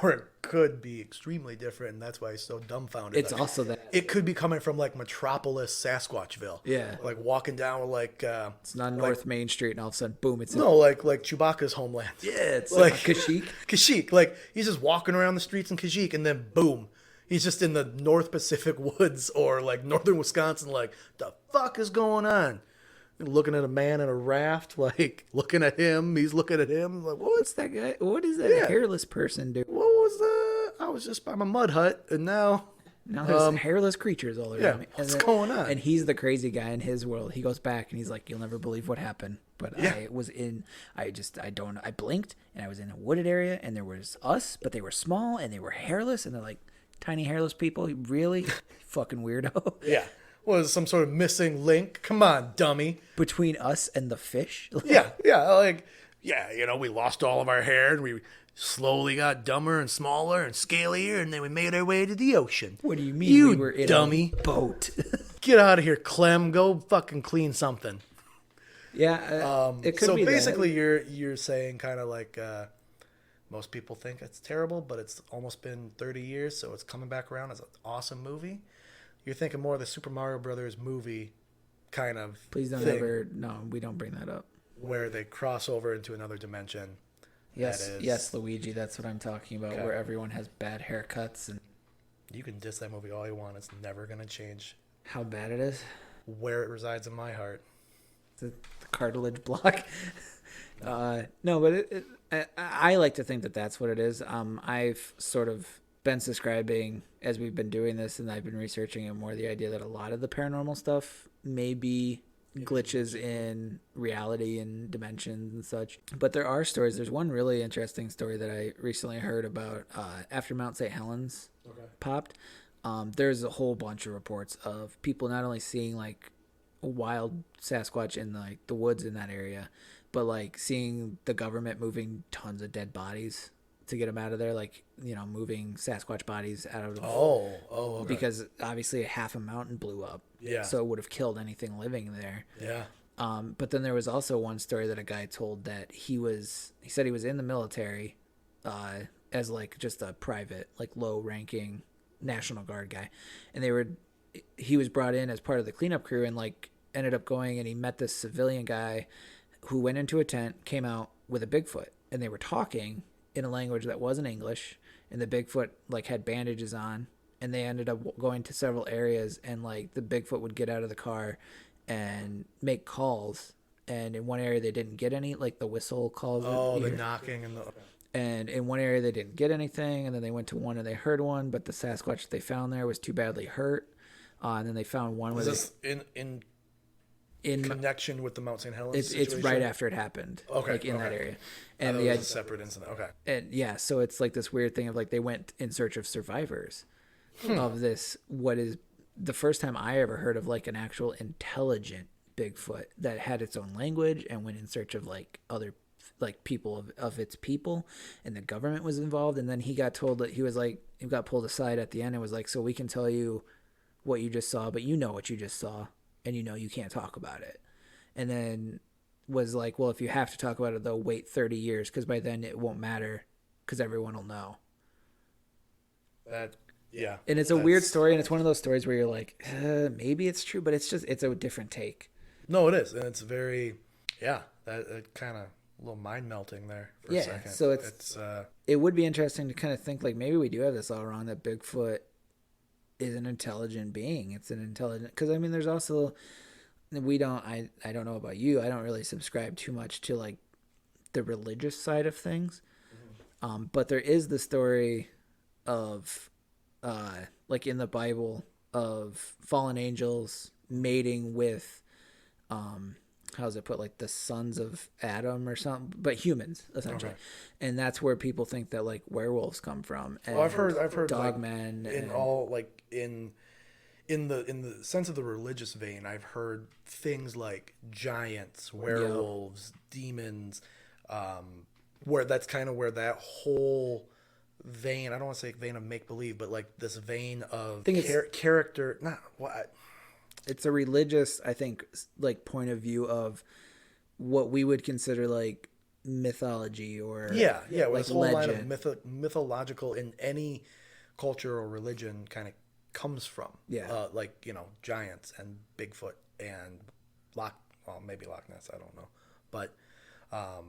Or it could be extremely different, and that's why he's so dumbfounded.
It's also that.
It could be coming from, like, Metropolis, Sasquatchville.
Yeah.
Like, walking down, like...
it's not North Main Street, and all of a sudden, boom, it's...
No, like Chewbacca's homeland.
Yeah, it's like Kashyyyk.
Kashyyyk. Like, he's just walking around the streets in Kashyyyk, and then, boom, he's just in the North Pacific woods or, like, northern Wisconsin, like, the fuck is going on? Looking at a man in a raft, like, looking at him. He's looking at him. Like, what's
that guy? What is that hairless person do?
What was I was just by my mud hut, and now
there's hairless creatures all around me.
What's going on?
And he's the crazy guy in his world. He goes back and he's like, "You'll never believe what happened." But I blinked and I was in a wooded area and there was us, but they were small and they were hairless and they're like tiny hairless people. Really, fucking weirdo.
Yeah. Was some sort of missing link? Come on, dummy.
Between us and the fish?
Yeah, you know, we lost all of our hair and we slowly got dumber and smaller and scalier, and then we made our way to the ocean.
What do you mean?
You
we were in
dummy.
A boat.
Get out of here, Clem. Go fucking clean something.
Yeah, it could be.
So basically, you're saying kind of like most people think it's terrible, but it's almost been 30 years, so it's coming back around as an awesome movie. You're thinking more of the Super Mario Brothers movie kind of
Please don't
thing,
ever... No, we don't bring that up.
where they cross over into another dimension.
Yes, Luigi, that's what I'm talking about, where everyone has bad haircuts. And
you can diss that movie all you want. It's never going to change
how bad it is.
Where it resides in my heart.
The cartilage block. No, but I like to think that that's what it is. I've sort of been subscribing as we've been doing this, and I've been researching it more, the idea that a lot of the paranormal stuff may be glitches in reality and dimensions and such. But there are stories. There's one really interesting story that I recently heard about after Mount St. Helens popped. There's a whole bunch of reports of people not only seeing like a wild Sasquatch in like the woods in that area, but like seeing the government moving tons of dead bodies to get them out of there, like, you know, moving Sasquatch bodies out of
okay.
Because obviously half a mountain blew up, so it would have killed anything living there. But then there was also one story that a guy told that he said he was in the military as like just a private, like low ranking National Guard guy, and he was brought in as part of the cleanup crew and like ended up going, and he met this civilian guy who went into a tent, came out with a Bigfoot, and they were talking in a language that wasn't English, and the Bigfoot like had bandages on, and they ended up going to several areas, and like the Bigfoot would get out of the car and make calls, and in one area they didn't get any, like the whistle calls.
The knocking
and in one area they didn't get anything, and then they went to one and they heard one, but the Sasquatch they found there was too badly hurt, and then they found one.
Was this in connection with the Mount St. Helens
it's right after it happened, like in that area, and
it was a separate incident.
And so it's like this weird thing of like they went in search of survivors of this, what is the first time I ever heard of like an actual intelligent Bigfoot that had its own language and went in search of like other like people of its people, and the government was involved. And then he got told that he got pulled aside at the end and was like, so we can tell you what you just saw, but you know what you just saw, and you know you can't talk about it. And then was like, well, if you have to talk about it though, wait 30 years because by then it won't matter because everyone will know.
Yeah.
And it's a weird story, and it's one of those stories where you're like, maybe it's true, but it's a different take.
No, it is, and it's very, that kind of a little mind melting there for a second.
So it would be interesting to kind of think like maybe we do have this all wrong, that Bigfoot is an intelligent being. It's an intelligent, because I mean, there's also I don't know about you, I don't really subscribe too much to like the religious side of things, but there is the story of like in the Bible of fallen angels mating with how's it put, like the sons of Adam or something, but humans essentially. Okay. And that's where people think that like werewolves come from. And
I've heard
dogmen
like, in all like in the sense of the religious vein, I've heard things like giants, werewolves, demons, where that's kind of where that whole vein, I don't want to say vein of make-believe, but like this vein of character, not what.
It's a religious, I think, like point of view of what we would consider like mythology or
like
this
whole
legend.
line of mythological in any culture or religion kind of comes from. Like, you know, giants and Bigfoot and maybe Loch Ness, I don't know. But I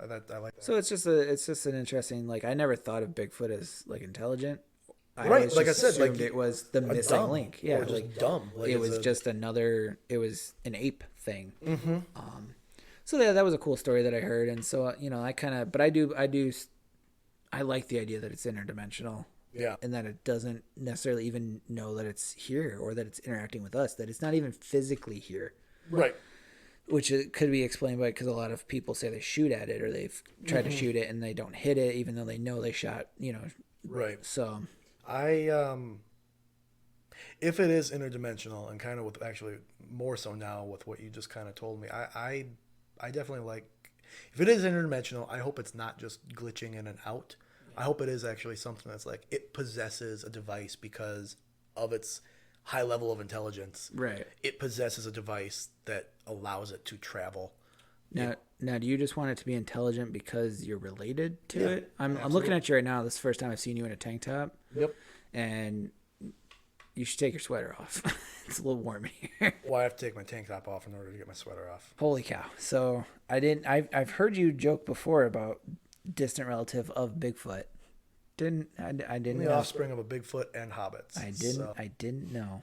like that.
So it's just an interesting, like I never thought of Bigfoot as like intelligent.
Right, like I said, like
it was the missing link. Yeah,
or just
like
dumb. Like
it was just another. It was an ape thing.
Mm-hmm.
So that was a cool story that I heard, and so you know, I kind of, but I like the idea that it's interdimensional.
Yeah,
and that it doesn't necessarily even know that it's here or that it's interacting with us. That it's not even physically here.
Right.
Which could be explained by because a lot of people say they shoot at it or they've tried to shoot it and they don't hit it, even though they know they shot. You know.
Right.
So.
If it is interdimensional and kind of with actually more so now with what you just kind of told me, I definitely like, if it is interdimensional, I hope it's not just glitching in and out. I hope it is actually something that's like, it possesses a device because of its high level of intelligence.
Right.
It possesses a device that allows it to travel.
Now, do you just want it to be intelligent because you're related to it? I'm
absolutely.
looking at you right now. This is the first time I've seen you in a tank top.
Yep.
And you should take your sweater off. It's a little warm in here.
Well, I have to take my tank top off in order to get my sweater off.
Holy cow. So I've heard you joke before about distant relative of Bigfoot. I didn't
I'm the
know.
offspring of a Bigfoot and hobbits.
I didn't know.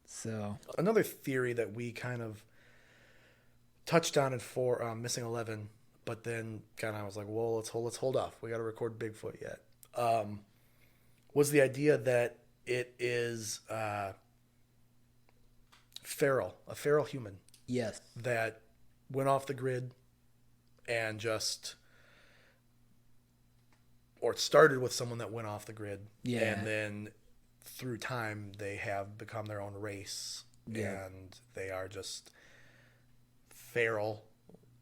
So
another theory that we kind of touched on for Missing 11, but then kind of was like, well, let's hold off. We got to record Bigfoot yet. Was the idea that it is feral, a feral human.
Yes.
That went off the grid and or it started with someone that went off the grid.
Yeah.
And then through time, they have become their own race. Yeah. And they are just feral.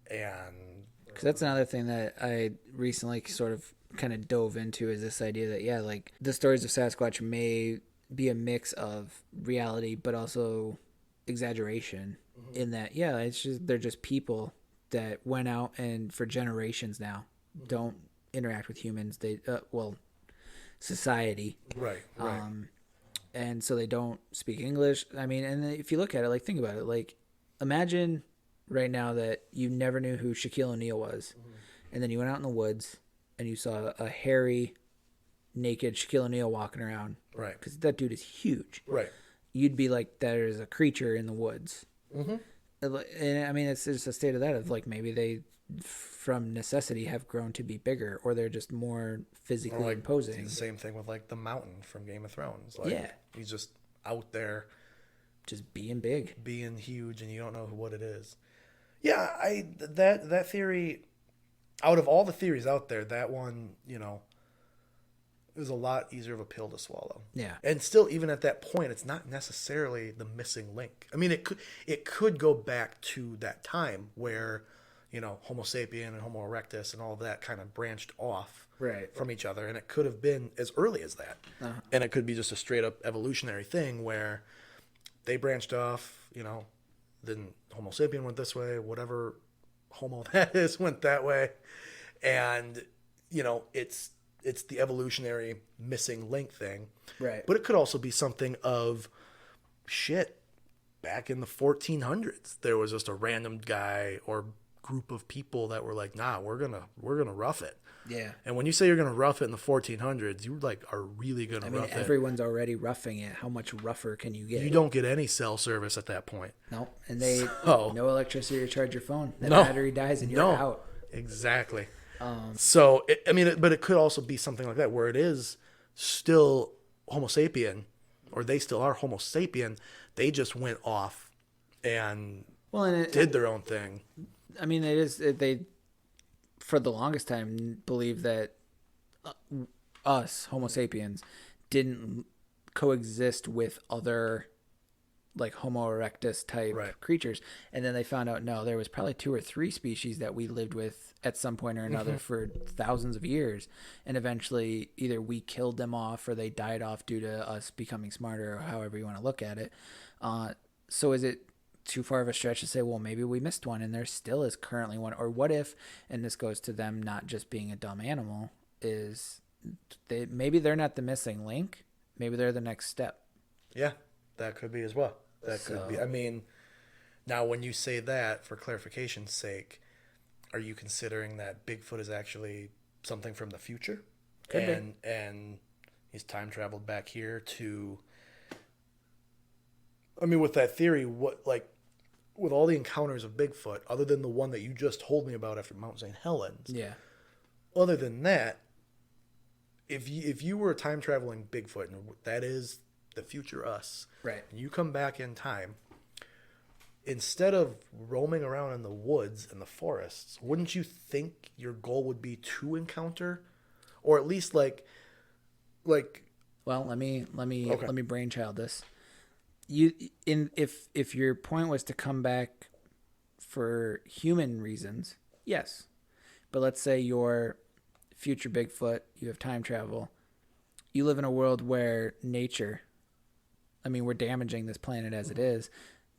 And
because that's another thing that I recently sort of kind of dove into is this idea that, like the stories of Sasquatch may be a mix of reality, but also exaggeration in that, it's just, they're just people that went out and for generations now don't interact with humans. They, society.
Right.
And so they don't speak English. I mean, and if you look at it, like, think about it, like, imagine right now that you never knew who Shaquille O'Neal was, and then you went out in the woods and you saw a hairy, naked Shaquille O'Neal walking around.
Right.
Because that dude is huge.
Right.
You'd be like, there's a creature in the woods.
Mm-hmm.
And I mean, it's just a state of that of like maybe they, from necessity, have grown to be bigger, or they're just more physically imposing.
The same thing with like the Mountain from Game of Thrones. Like, he's just out there,
just being big,
being huge, and you don't know what it is. Yeah, that theory, out of all the theories out there, that one, It was a lot easier of a pill to swallow.
Yeah.
And still, even at that point, it's not necessarily the missing link. I mean, it could go back to that time where, you know, Homo sapien and Homo erectus and all of that kind of branched off from each other. And it could have been as early as that. Uh-huh. And it could be just a straight up evolutionary thing where they branched off, you know, then Homo sapien went this way, whatever Homo that is went that way. And, you know, it's the evolutionary missing link thing.
Right.
But it could also be something of shit. Back in the 1400s, there was just a random guy or group of people that were like, nah, we're gonna rough it.
Yeah.
And when you say you're gonna rough it in the 1400s, you like are really gonna rough it.
Everyone's already roughing it. How much rougher can you get?
You don't get any cell service at that point.
No. And they no electricity to charge your phone. The battery dies and you're out.
Exactly. So, but it could also be something like that where it is still Homo sapien, or they still are Homo sapien. They just went off and did their own thing.
I mean, they for the longest time believed that us, Homo sapiens, didn't coexist with other like Homo erectus type creatures. And then they found out, no, there was probably 2 or 3 species that we lived with at some point or another for thousands of years. And eventually either we killed them off or they died off due to us becoming smarter, or however you want to look at it. So is it too far of a stretch to say, well, maybe we missed one and there still is currently one? Or what if, and this goes to them not just being a dumb animal, is maybe they're not the missing link. Maybe they're the next step.
Yeah, that could be as well. Could be. I mean, now when you say that, for clarification's sake, are you considering that Bigfoot is actually something from the future?
Could be.
And he's time traveled back here to... I mean, with that theory, with all the encounters of Bigfoot, other than the one that you just told me about after Mount St. Helens, other than that, if you were a time traveling Bigfoot, and that is the future us,
right?
And you come back in time, instead of roaming around in the woods and the forests, wouldn't you think your goal would be to encounter, or at least like?
Well, let me brainchild this. If your point was to come back for human reasons, yes. But let's say you're future Bigfoot, you have time travel, you live in a world where nature, I mean, we're damaging this planet as it is.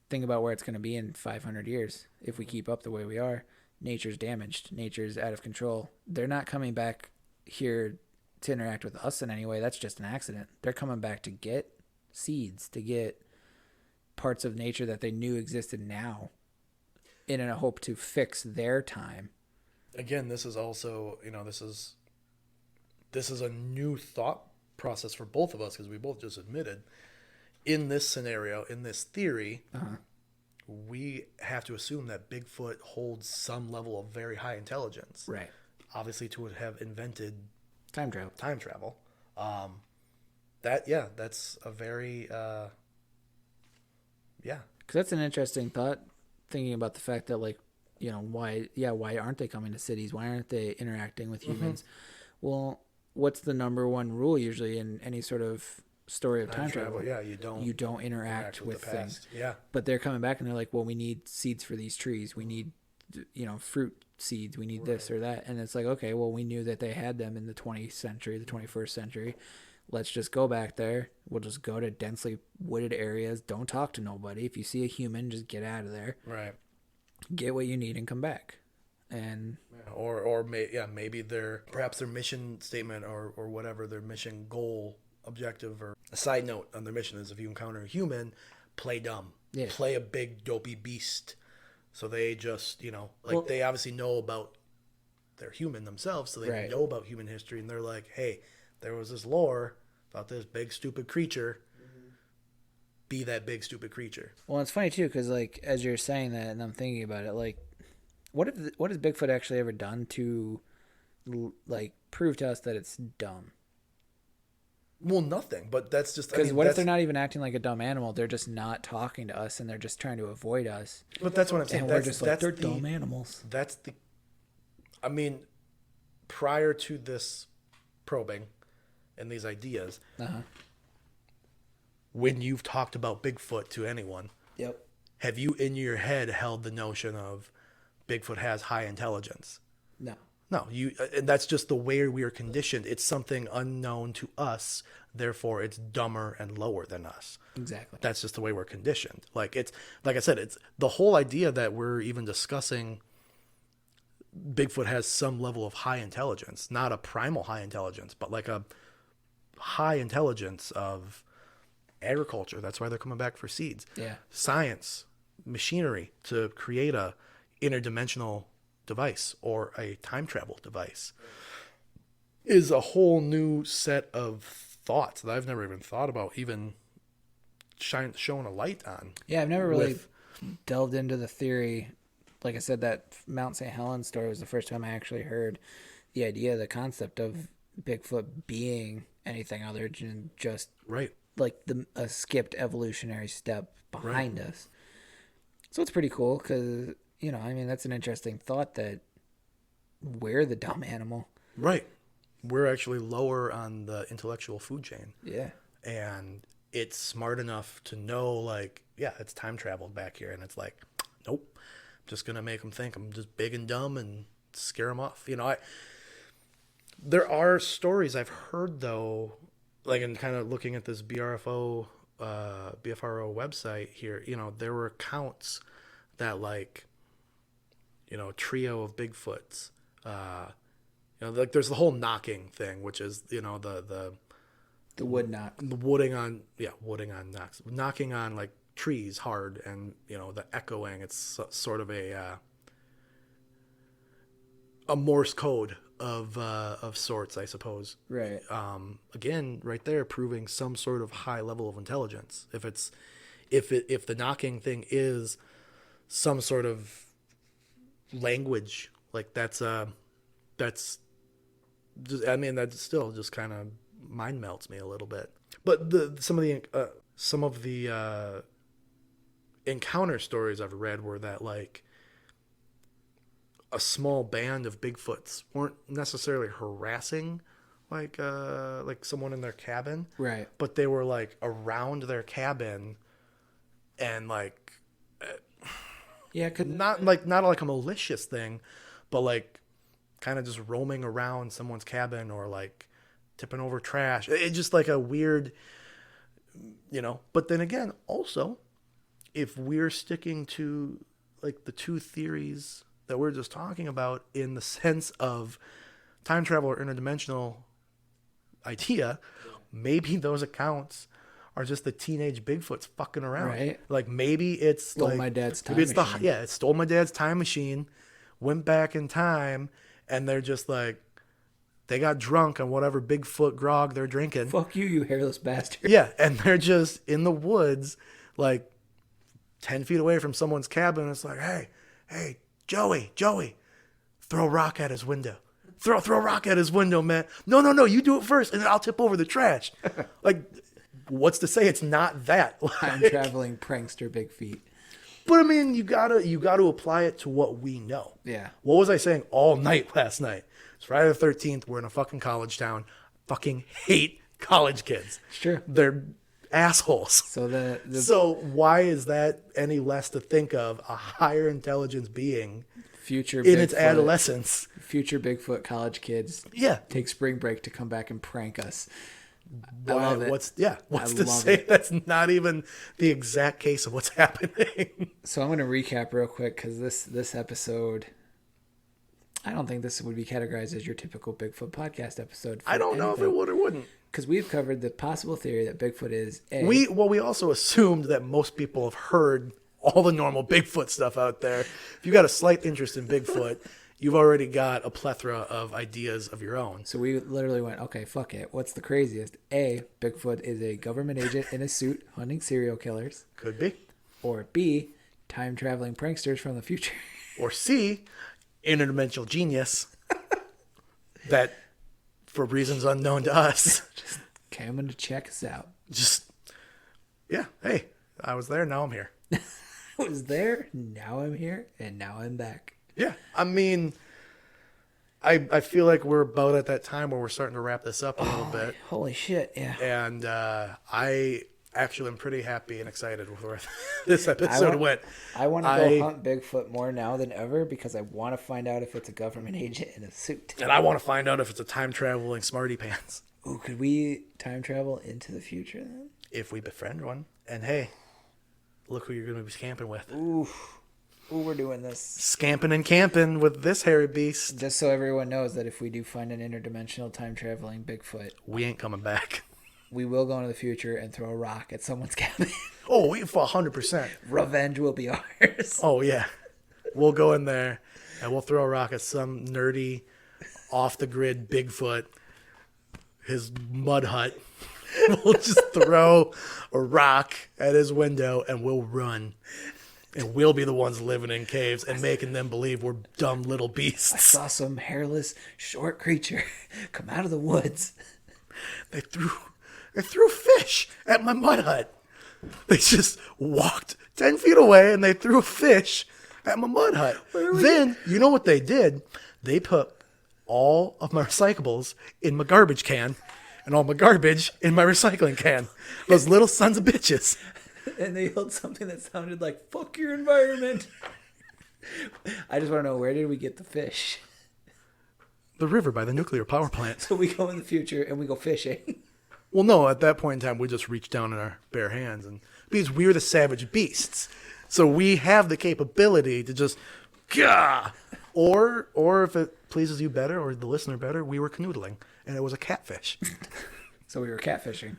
Think about where it's going to be in 500 years. If we keep up the way we are, nature's damaged. Nature's out of control. They're not coming back here to interact with us in any way. That's just an accident. They're coming back to get seeds, to get parts of nature that they knew existed now in a hope to fix their time.
Again, this is also, this is a new thought process for both of us, because we both just admitted in this scenario, in this theory, we have to assume that Bigfoot holds some level of very high intelligence.
Right.
Obviously, to have invented
time travel.
That's a very,
Because that's an interesting thought, thinking about the fact that, like, why aren't they coming to cities? Why aren't they interacting with humans? Well, what's the number one rule usually in any sort of story of time travel?
Yeah, you don't
interact with
the past.
things.
Yeah.
But they're coming back and they're like, well, we need seeds for these trees. We need, fruit seeds. We need this or that. And it's like, okay, well, we knew that they had them in the 20th century, the 21st century. Let's just go back there. We'll just go to densely wooded areas. Don't talk to nobody. If you see a human, just get out of there.
Right.
Get what you need and come back. And
maybe perhaps their mission statement or whatever, their mission goal, objective, or a side note on their mission is, if you encounter a human, play dumb.
Yeah.
Play a big dopey beast. So they just, they obviously know about, they're human themselves, so they know about human history, and they're like, hey, there was this lore about this big stupid creature. Be that big stupid creature.
Well, it's funny too, because like as you're saying that, and I'm thinking about it, like, what has Bigfoot actually ever done to, like, prove to us that it's dumb?
Well, nothing. But that's just,
because what if they're not even acting like a dumb animal? They're just not talking to us, and they're just trying to avoid us.
But that's what I'm saying.
And we're just like, they're dumb animals.
Prior to this probing, and these ideas.
Uh-huh.
When you've talked about Bigfoot to anyone,
Yep.
have you in your head held the notion of Bigfoot has high intelligence?
No.
No, and that's just the way we are conditioned. It's something unknown to us, therefore it's dumber and lower than us.
Exactly.
That's just the way we're conditioned. Like I said, it's the whole idea that we're even discussing Bigfoot has some level of high intelligence, not a primal high intelligence, but like a high intelligence of agriculture. That's why they're coming back for seeds.
Yeah.
Science, machinery to create a interdimensional device or a time travel device is a whole new set of thoughts that I've never even thought about even showing a light on.
Yeah, I've never really delved into the theory. Like I said, that Mount St. Helens story was the first time I actually heard the idea, the concept of Bigfoot being anything other than just
Right.
like a skipped evolutionary step behind us. So it's pretty cool because, you know, I mean, that's an interesting thought that we're the dumb animal.
Right. We're actually lower on the intellectual food chain.
Yeah.
And it's smart enough to know, like, yeah, it's time traveled back here. And it's like, nope, I'm just going to make them think I'm just big and dumb and scare them off. You know, there are stories I've heard, though, like in kind of looking at this BFRO website here, you know, there were accounts that, like, you know, a trio of Bigfoots, you know, like there's the whole knocking thing, which is, you know, the
wood knock.
The wooding on knocks, knocking on like trees hard, and, you know, the echoing. It's sort of a Morse code of sorts, I suppose.
Right.
Again, right there, proving some sort of high level of intelligence. If the knocking thing is some sort of language, like that's just, I mean, that still just kind of mind melts me a little bit. But some of the encounter stories I've read were that, like, a small band of Bigfoots weren't necessarily harassing like someone in their cabin,
Right?
but they were like around their cabin and like
Yeah,
not like a malicious thing, but like kind of just roaming around someone's cabin or like tipping over trash. It's just like a weird, you know. But then again, also, if we're sticking to like the two theories that we're just talking about in the sense of time travel or interdimensional idea, maybe those accounts are just the teenage Bigfoots fucking around.
Right.
Like maybe it's
Stole
like
my dad's time
maybe it's
machine.
it stole my dad's time machine, went back in time, and they're just like, they got drunk on whatever Bigfoot grog they're drinking.
Fuck you, you hairless bastard.
Yeah, and they're just in the woods, like 10 feet away from someone's cabin. It's like, hey, Joey, throw a rock at his window. Throw a rock at his window, man. No, you do it first, and then I'll tip over the trash. Like, what's to say it's not that?
Time
Like,
traveling prankster Big Feet.
but I mean, you gotta apply it to what we know.
Yeah.
What was I saying all night last night? It's Friday the 13th. We're in a fucking college town. Fucking hate college kids.
It's true.
They're assholes.
So
So why is that any less to think of a higher intelligence being
future
in its
Bigfoot-
adolescence?
future Bigfoot college kids
Yeah.
take spring break to come back and prank us. I
Why,
love it.
what's
I
to
love
say
it.
that's not even the exact case of what's happening?
So I'm going to recap real quick because this episode, I don't think this would be categorized as your typical Bigfoot podcast episode.
I don't know if it would or wouldn't.
Because we've covered the possible theory that Bigfoot is a...
We also assumed that most people have heard all the normal Bigfoot stuff out there. If you got a slight interest in Bigfoot, you've already got a plethora of ideas of your own.
So we literally went, okay, fuck it. What's the craziest? A, Bigfoot is a government agent in a suit hunting serial killers.
Could be.
Or B, time-traveling pranksters from the future.
Or C, interdimensional genius that, for reasons unknown to us,
Just coming to check us out.
just, yeah, hey, I was there, now I'm here.
I was there, now I'm here, and now I'm back.
Yeah, I mean, I feel like we're about at that time where we're starting to wrap this up a little bit.
Holy shit! Yeah.
And I actually am pretty happy and excited with where this episode went.
I want to go hunt Bigfoot more now than ever because I want to find out if it's a government agent in a suit.
And I want to find out if it's a time traveling smarty pants.
Ooh, could we time travel into the future then?
If we befriend one. And hey, look who you're going to be camping with.
Ooh, we're doing this.
Scamping and camping with this hairy beast.
Just so everyone knows that if we do find an interdimensional time traveling Bigfoot,
we ain't coming back.
We will go into the future and throw a rock at someone's cabin.
Oh, we for 100%.
Revenge will be ours.
Oh yeah, we'll go in there and we'll throw a rock at some nerdy, off the grid Bigfoot, his mud hut. We'll just throw a rock at his window and we'll run. And we'll be the ones living in caves and making them believe we're dumb little beasts.
I saw some hairless, short creature come out of the woods.
They threw fish at my mud hut. They just walked 10 feet away and they threw a fish at my mud hut. Then, you know what they did? They put all of my recyclables in my garbage can and all my garbage in my recycling can. Those little sons of bitches.
And they yelled something that sounded like, fuck your environment. I just want to know, where did we get the fish?
The river by the nuclear power plant.
So we go in the future and we go fishing.
Well, no, at that point in time, we just reach down in our bare hands. And because we're the savage beasts. So we have the capability to just, gah! Or if it pleases you better or the listener better, we were canoodling. And it was a catfish.
So we were catfishing.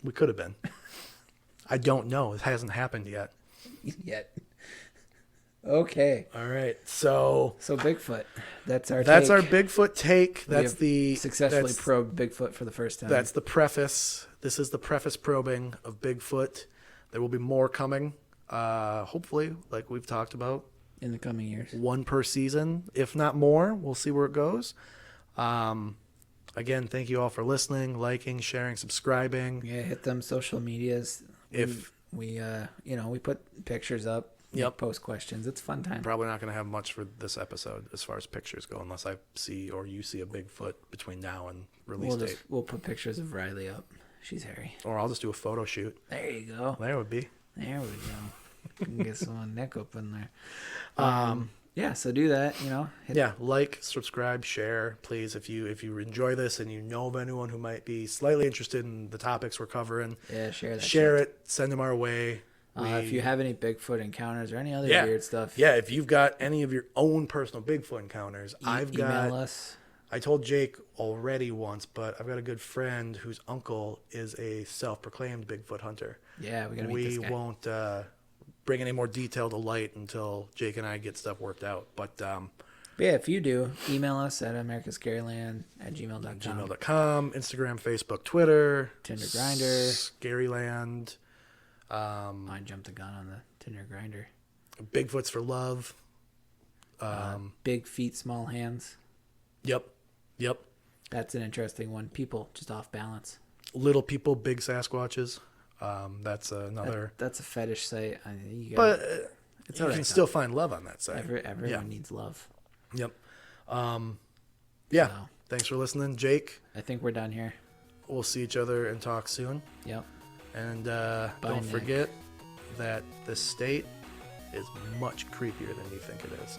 We could have been. I don't know. It hasn't happened yet.
Okay.
All right. So
Bigfoot. That's our
Bigfoot take. That's
successfully probed Bigfoot for the first time.
That's the preface. This is the preface probing of Bigfoot. There will be more coming. Hopefully, like we've talked about.
In the coming years.
One per season, if not more. We'll see where it goes. Again, thank you all for listening, liking, sharing, subscribing.
Yeah, hit them social medias. We put pictures up.
Yep.
Post questions. It's a fun time.
Probably not going to have much for this episode as far as pictures go, unless I see or you see a Bigfoot between now and release date.
We'll put pictures of Riley up. She's hairy.
Or I'll just do a photo shoot.
There you go.
There would be.
There we go. You can get some neck up in there. Yeah, so do that,
Like, subscribe, share, please. If you enjoy this and you know of anyone who might be slightly interested in the topics we're covering, share it, send them our way.
If you have any Bigfoot encounters or any other weird stuff.
Yeah, if you've got any of your own personal Bigfoot encounters,
email us.
I told Jake already once, but I've got a good friend whose uncle is a self-proclaimed Bigfoot hunter.
Yeah, we got to meet this guy.
We won't bring any more detail to light until Jake and I get stuff worked out. But
yeah, if you do, email us at americascaryland@gmail.com.
Instagram, Facebook, Twitter.
Tinder Grinder.
Scaryland.
I jumped the gun on the Tinder Grinder.
Bigfoot's for love.
Big feet, small hands.
Yep.
That's an interesting one. People just off balance.
Little people, big Sasquatches. That's another.
That's a fetish site. You
can still find love on that site.
Everyone needs love.
Yep.
So,
thanks for listening, Jake.
I think we're done here.
We'll see each other and talk soon.
Yep.
And don't forget that the state is much creepier than you think it is.